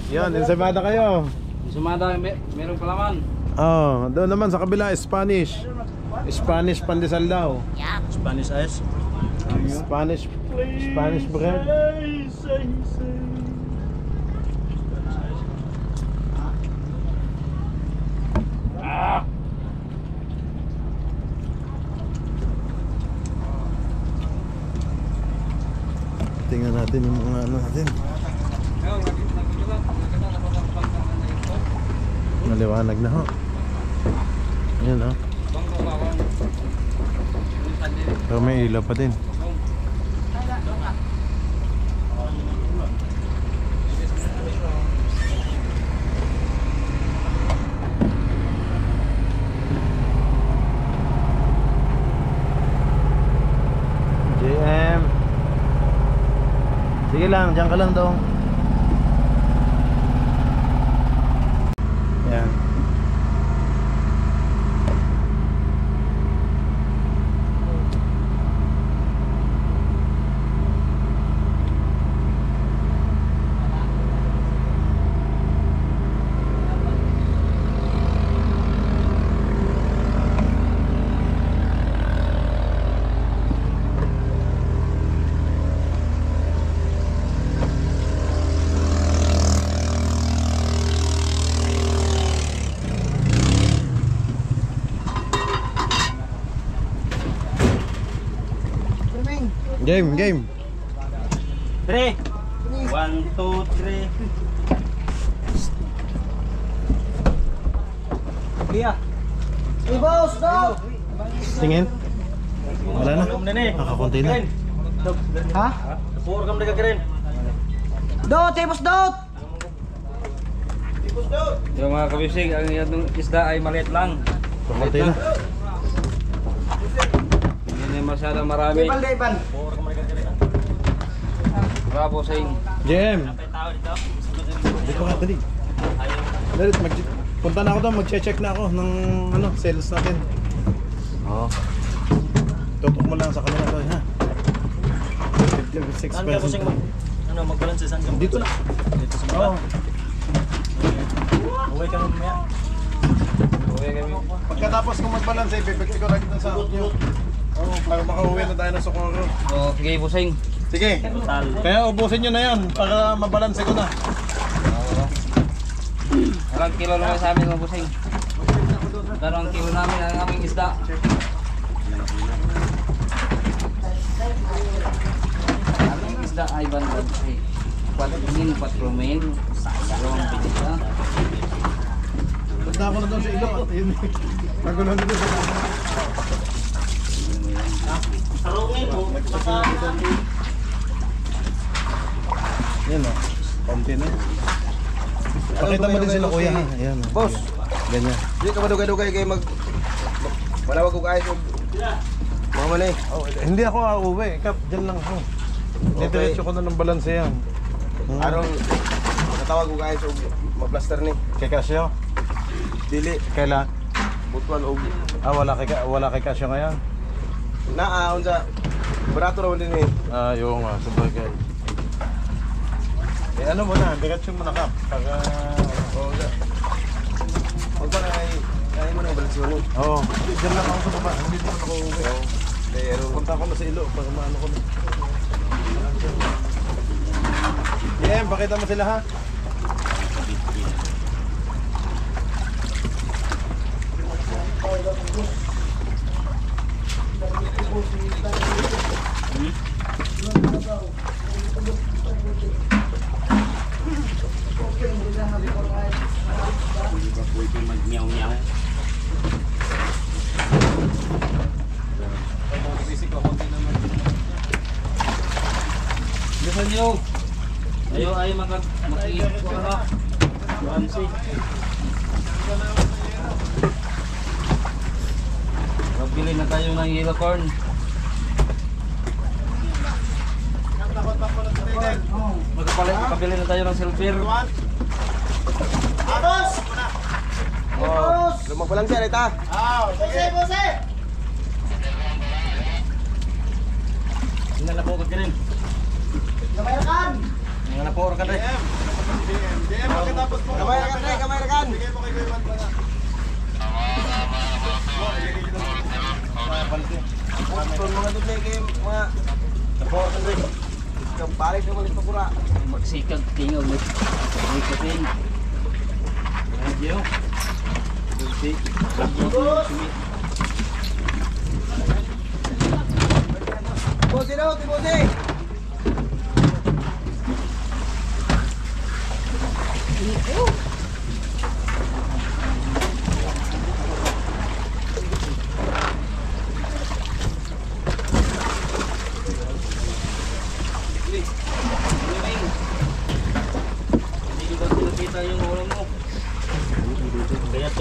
Yan, Ensaymada kayo. Sumada merong palaman. Oh, doon naman sa kabila Spanish. Spanish Pandesal daw. Spanish ice. Spanish bread. Tingnan natin yung mga ano natin. Maliwanag na ho. Ayan ho. Pero may ilaw pa din. JM. Sige lang, diyan ka lang dong. Yan. Game, game. 3 1, 2, 3. Kuya. Hey boss, daw! Tingin. Wala na. Nakakunti na. Ha? Puro kami nagkakarin. Dot, hey boss, dot! Yung mga kabisig, ang yung isda ay maliit lang. Kakunti na. Hindi masyadong marami. Daypan. Bravo sa inyo. JM. Dito ka tali. Dalit, punta na ako doon, mag-check na ako ng ano, sales natin. Oo. Tutok mo lang sa kanila doon, ha? 56 Saan ka busing ano, mag-balance saan ka? Dito na. Dito sa mga. Oo. Uwi kami mamaya. Uwi kami. Pagkatapos kung mag-balance, ipipigti ko na kita sa nyo. Oo, para makauwi na tayo ng Socorro. Oh, sige busing. Sige. Total. Kaya ubusin nyo na yan para mabalanse ko na. Ilang kilo naman sa amin mga busing. Pero ang kilo namin ang aming isda. Aming isda ay bandod. Patinin, patrumin. Sayang ang pinita. Punta ako na doon sa ilo. Yun. Magulo na doon sa ilo. Yan o. Konti na. Pakita mo din sila kuya ha. Ayan. Boss. Ganyan. Di ka madugay-dugay kayo malawag ko kahit mama na eh. Oh, hindi ako uuwi. Kap, dyan lang ako. Didiretso ko na ng balanse yan. Arong natawag ko kahit ma-plaster ni. Kay Casio? Dili. Kailan? Butwan o Wala kay Casio ngayon? naaon sa barato naman din eh. Oo nga, sabagay. Eh ano mo na, diretso mo na Kap. Pag Huwag pa na ay mo na balansyon mo. Oo, dyan lang ako sa baba. Hindi naman ako uuwi. Pero Punta ako na sa ilo para maano ko na. Yeah, pakita mo sila ha. Pwede mag-meow-meow. Bilisan nyo. Ayaw makiit ko ano. Bansi. Magbili na tayo ng yellow corn. Magpabili na tayo ng silver. Boss! Boss! lumang pa lang siya, Rita. Bose! Nalapokot ka rin. Kamayrakan! Nalapokot ka rin. DM, pagkatapos mo. Kamay rakan. Bigay mo kay Kuya Juan pa na. Kung mga doon kayo mga napotan rin. Balik naman ito pura. Magsikag tingaw ulit. Magsikagin. Radio. Musik. Tibosi daw, Tibosi.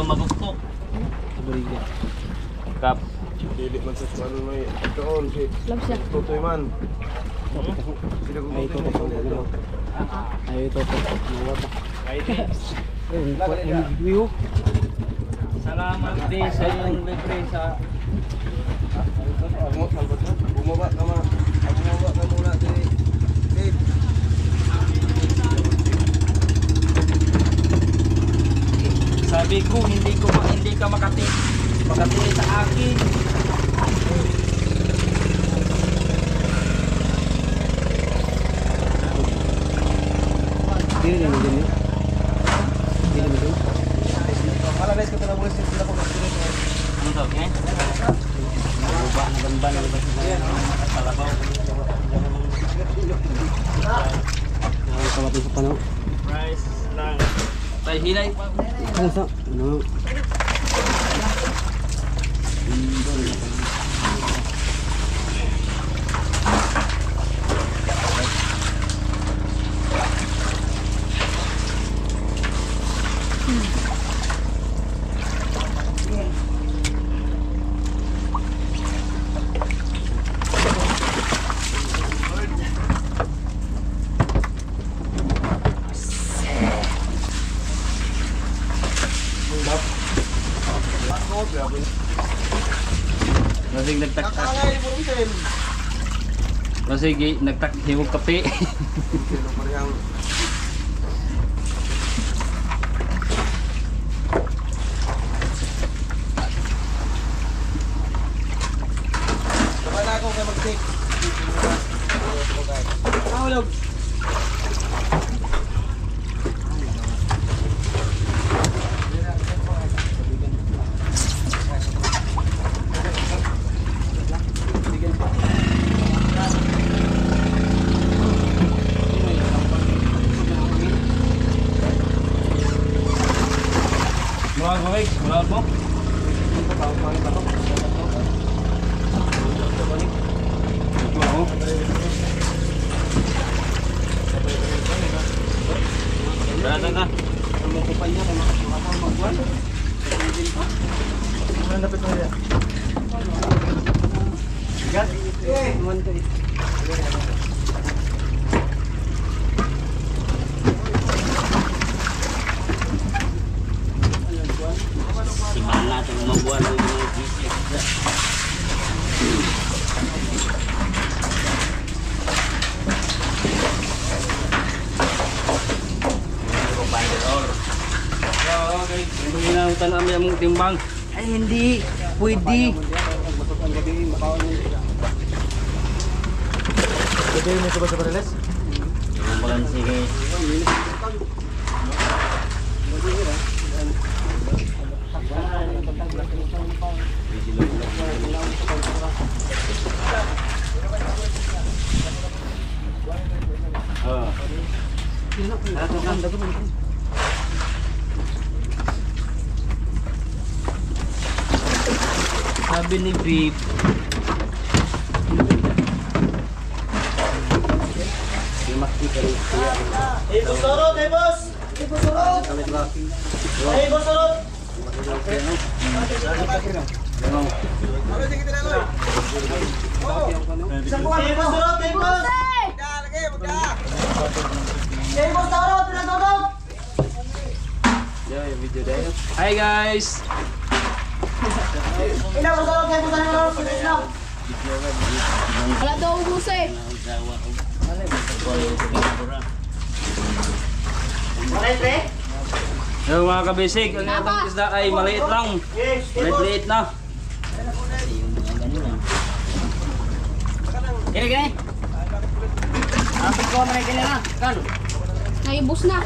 maguktok. Kap. Dili man sa ano may doon si Love siya. Tutoy man. Ay, ito po. Salamat din sa inyong libre sa Bumaba ka muna Dave. sabi ko hindi ka makati sa akin. Ano daw, eh? Baba na ganda na labas na kalabaw. Kamatin sa panaw. Price lang. Tay hinay. Ano sa? Ano? Masig nagtakhimog kape. Mulawag mo? Beratan ka? Ang kupal niya, magbuwan. Ang dapat mo yan. Gat? Simala itong magbuwan ng mga gisip. Tanam yang mong timbang. Ay hindi pwede. Pwede mo sa Pareles? Ang balansi guys. Sabi ni Beep, Boss Torot! Hey boss! Hey boss Torot! Hey boss Torot! Isang buwan! Hey boss Torot! Hey boss! Hey boss Torot! Pinatutog! hi guys. Ina boss Torot! Hey boss Torot! Wala daw ubus eh. Yung mga kabisig, ang ating isda ay maliit lang. Maliit na. Gini. Apit ko na gini na. Kan. Naibus na.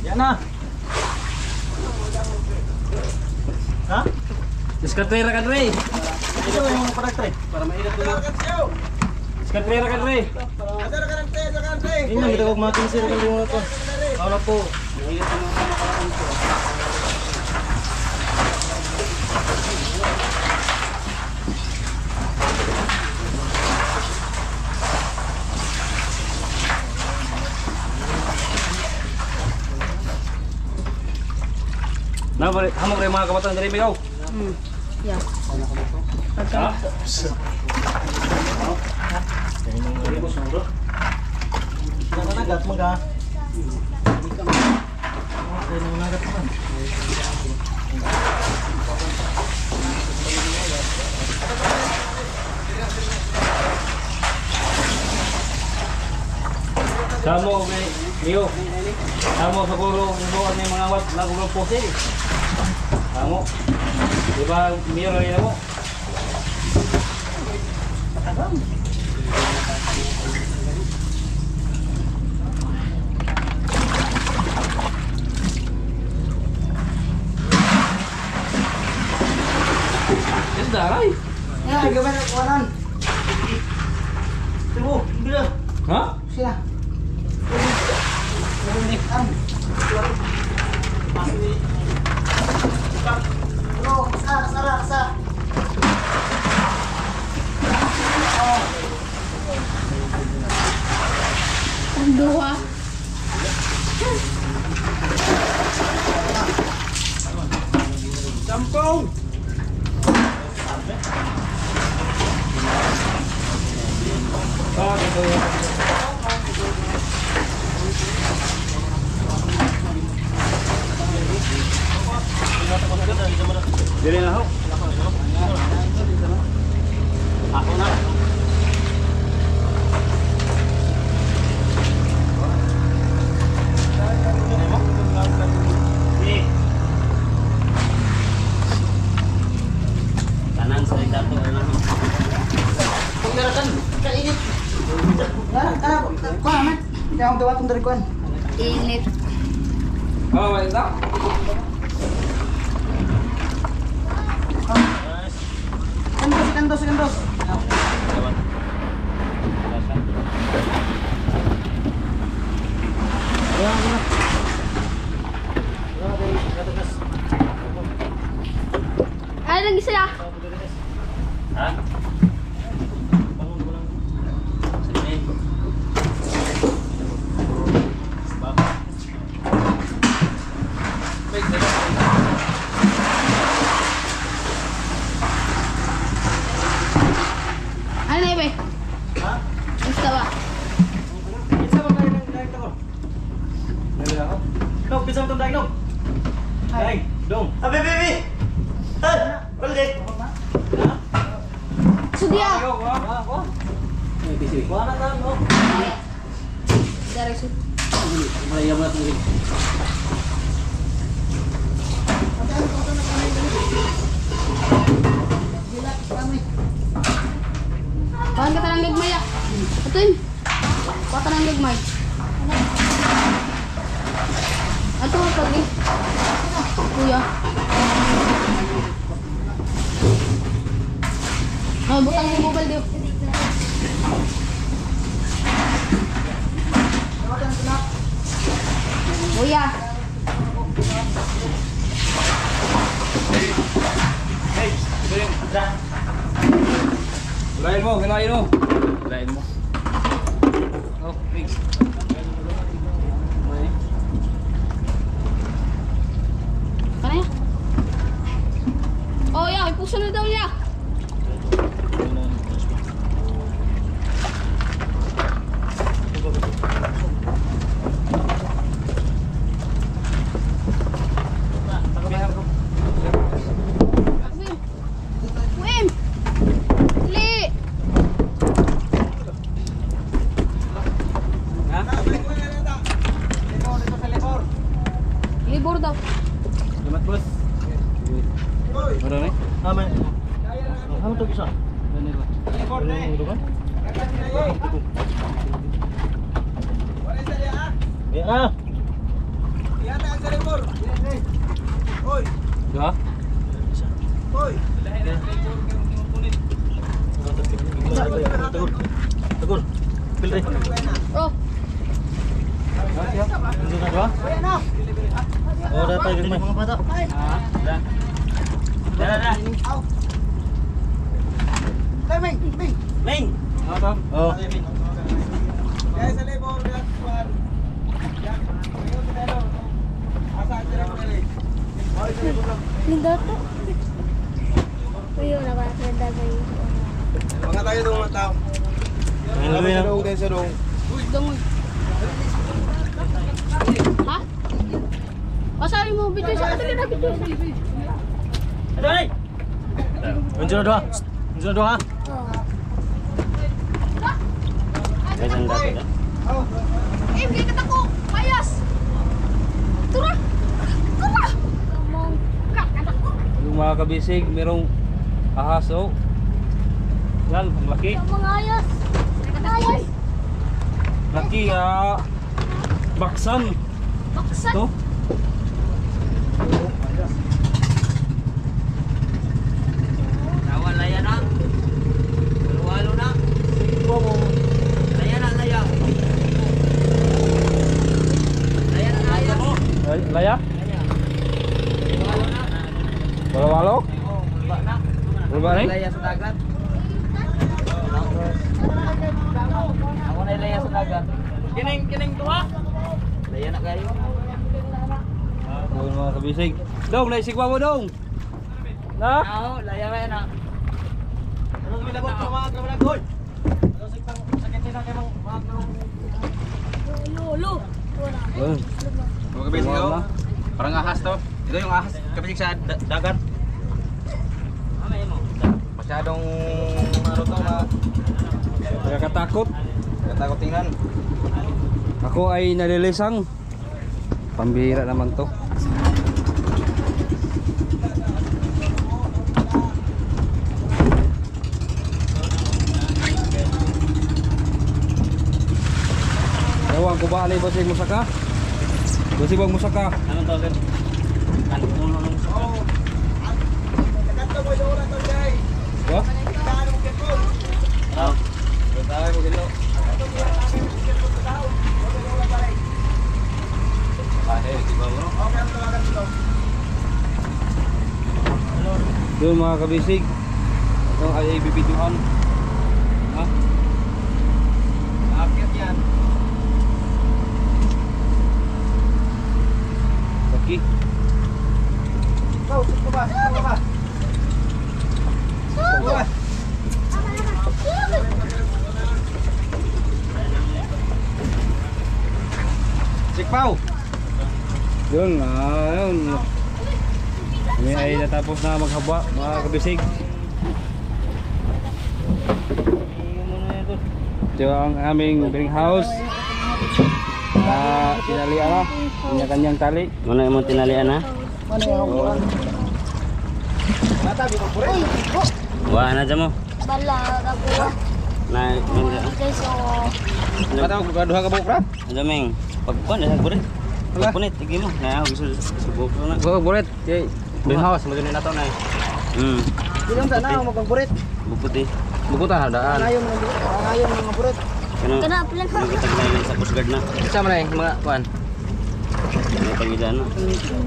Yan na. Ha? Diskatera ka Dre. Ito yung product tray. Para maingat mo. Diskatera ka Dre. Ada ka ng 3, Ini kita kok makin sih kan lima ko. Ano po? Nah, boleh kamu kaya mga kabatan dari Bigaw. Yeah. Ha? Nagat mo ka. Nagat mo. Samo Mio. Samo siguro buwan may mga wat lago ng pusil. Samo. Di ba Mio rin mo? Daray. Ya, gimana kawanan? Tunggu, bila. Ha? Sila. Bro, kasa. Ang duha. Campong. Dili na ho. Ako na. Kanan sa dato na. Pagdarakan, kainit. Kuha man. Hindi akong tawatong dari kuhan. Init. Oh, wait up. Sekandos. Ano lagi sila? Ha? Ano na ibe? Ha? Gusto ba? Pizza ba kayo ng daig ako? Dili ako. Dong, pizza mo itong daig, Dong. Daig, Dong. Baby! Balik! Sudya! Kuha na tayo, no? Dari sud. Malaya mo na itong gini. Bahan ka tanang gagmay ah. Atuin. Bahan ka tanang gagmay. Ato ang pagli. Kuya. Oh, butang yung mobile diyo. Kuya. Gulayin mo. Gulayin mo. Oh, big. Kana ya? Oh ya, ipuso na daw ya. Wim! Li! Libur daw. Selamat bos. Mana nih? Aman. Kamu tuh bisa? Ya. Ya. Tegur. Pilih. Oh, Mga bata. Dala. Ming! Ming. Ano to? Oh. Guys, sa labor, Lindot to. Uyo na ba? Ganda ba yun? mga tayo doon mga tao. Kami sa doon, tayo sa doon. Dungon. Ha? Pasabi mo, bito sa katuli na bito. Aduh, ay. Unjuk doa. Unjuk doa. Guys, ang dati na. Bigay ka ko! Mayas! Tura! Tura! Kamong kakanak ko! Yung mga kabisig, merong ahas oh. Yan, ang laki. Kamong ayas! Ayas! Laki baksan. Baksan! To. Lawan laya na. Walo na. Laya na laya. Laya na laya. Laya? Walo-walo? Berapa nih? Laya sa dagat. Ako na laya sa dagat. Kining tuwa. Laya na kayo. Doon mga kabisig. Dong, naisig mo dong. Na? Oo, laya na. Ano kami labot sa mga kamarag hoy? Ano sakit na kay mga Lolo! Mga kabisig oh. Parang ahas to. Ito yung ahas kabisig sa dagat. Masyadong ano to Nakakatakot. takot tingnan. Ako ay nalilisang. Pambihira naman to. Ewan ko ba alay basig musaka? Basig bang musaka? Ano to sir? Kan ulo ng Nagkanta mo yung oras to, guys. Wa? Kano mo kito? Oh. Tayo mo gilo. Di ba bro? Okay, ang tawagan dito. Doon mga kabisig. Itong ay bibidyohan. Ha? Aakyat yan. Laki. Go, sit ka ba? Sit ka ba? Sikpaw. Yun, yun. Kami ay natapos na maghaba, mga kabisig. Ito ang aming greenhouse. Tinalian na, kanya-kanyang tali. Mana yung tinalian ha? Wah, na dyan mo. Bala, ako. Na, Okay, so... Kata ko duha ka bukra? ano ming? Pagkuhan, nasa burit. Pagpunit, tigil mo. Na, gusto sa buko na. Ko buret. Kay greenhouse magani na to na. Ilang sana magpagburit. Bukod eh. Bukutan daan. Ngayon ng mga burit. Kano, Kana, pilan ka? nagkitag na yun sa Coast Guard na. Isa man ay mga kuan. May pagilan na.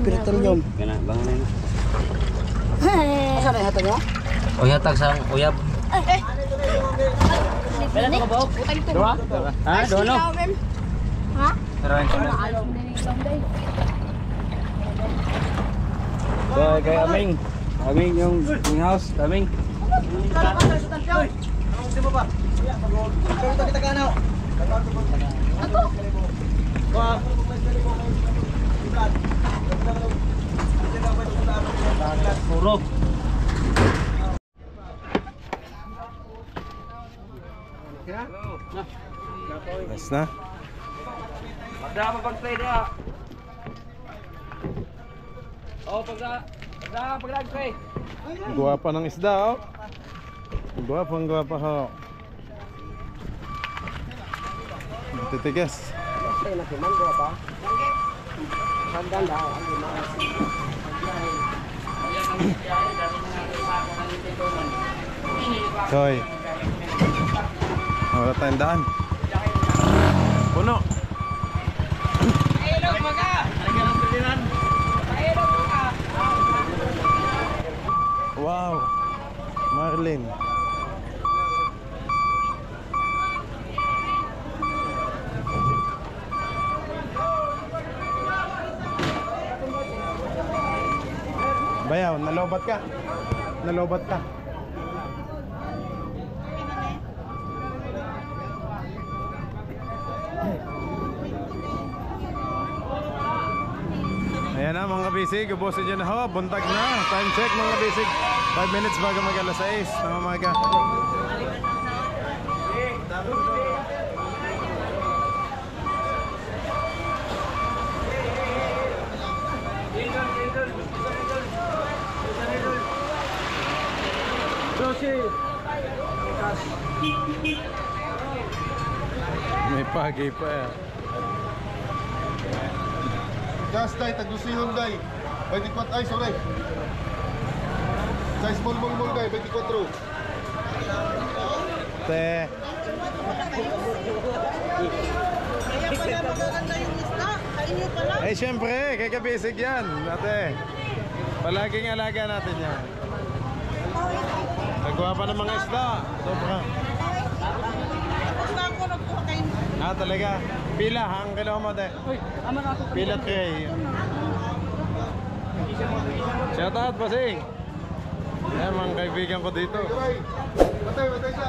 Petroleum. Kana, bangon na yun. Asa na hatag mo? O hatag sa uyab. Pila ka ba? Utang ito. Dua? Ha, doon no? Ha? Tara. Alam din yung Sunday. Kay aming. Aming yung greenhouse, aming. Ako? Puro. Nice na. Magda pag-play dia. Oh, pag-play. Guwapa ng isda, oh. Guwapa ho. Titigas. Hoy. Wala tayong daan. Puno. Wow. Marlin. Bayaw, nalobat ka. Nalobat ka. Ayan na mga kabisig, ubusin dyan na ho, buntag na. Time check mga kabisig, 5 minutes bago mag alas 6 ng umaga. May pagi pa yan. Gas day, taglusihon day. 24 ay sorry. Size small day, 24. Te. Eh syempre, kay kabisig yan. Ate. Palaging alaga natin yan. Nagkuha pa ng mga isda. Sobra. Ah, talaga. Pila, ang kilo mo, te. Pila 3. Shout out, Basing. Ayan, mga kaibigan ko dito. Batay siya.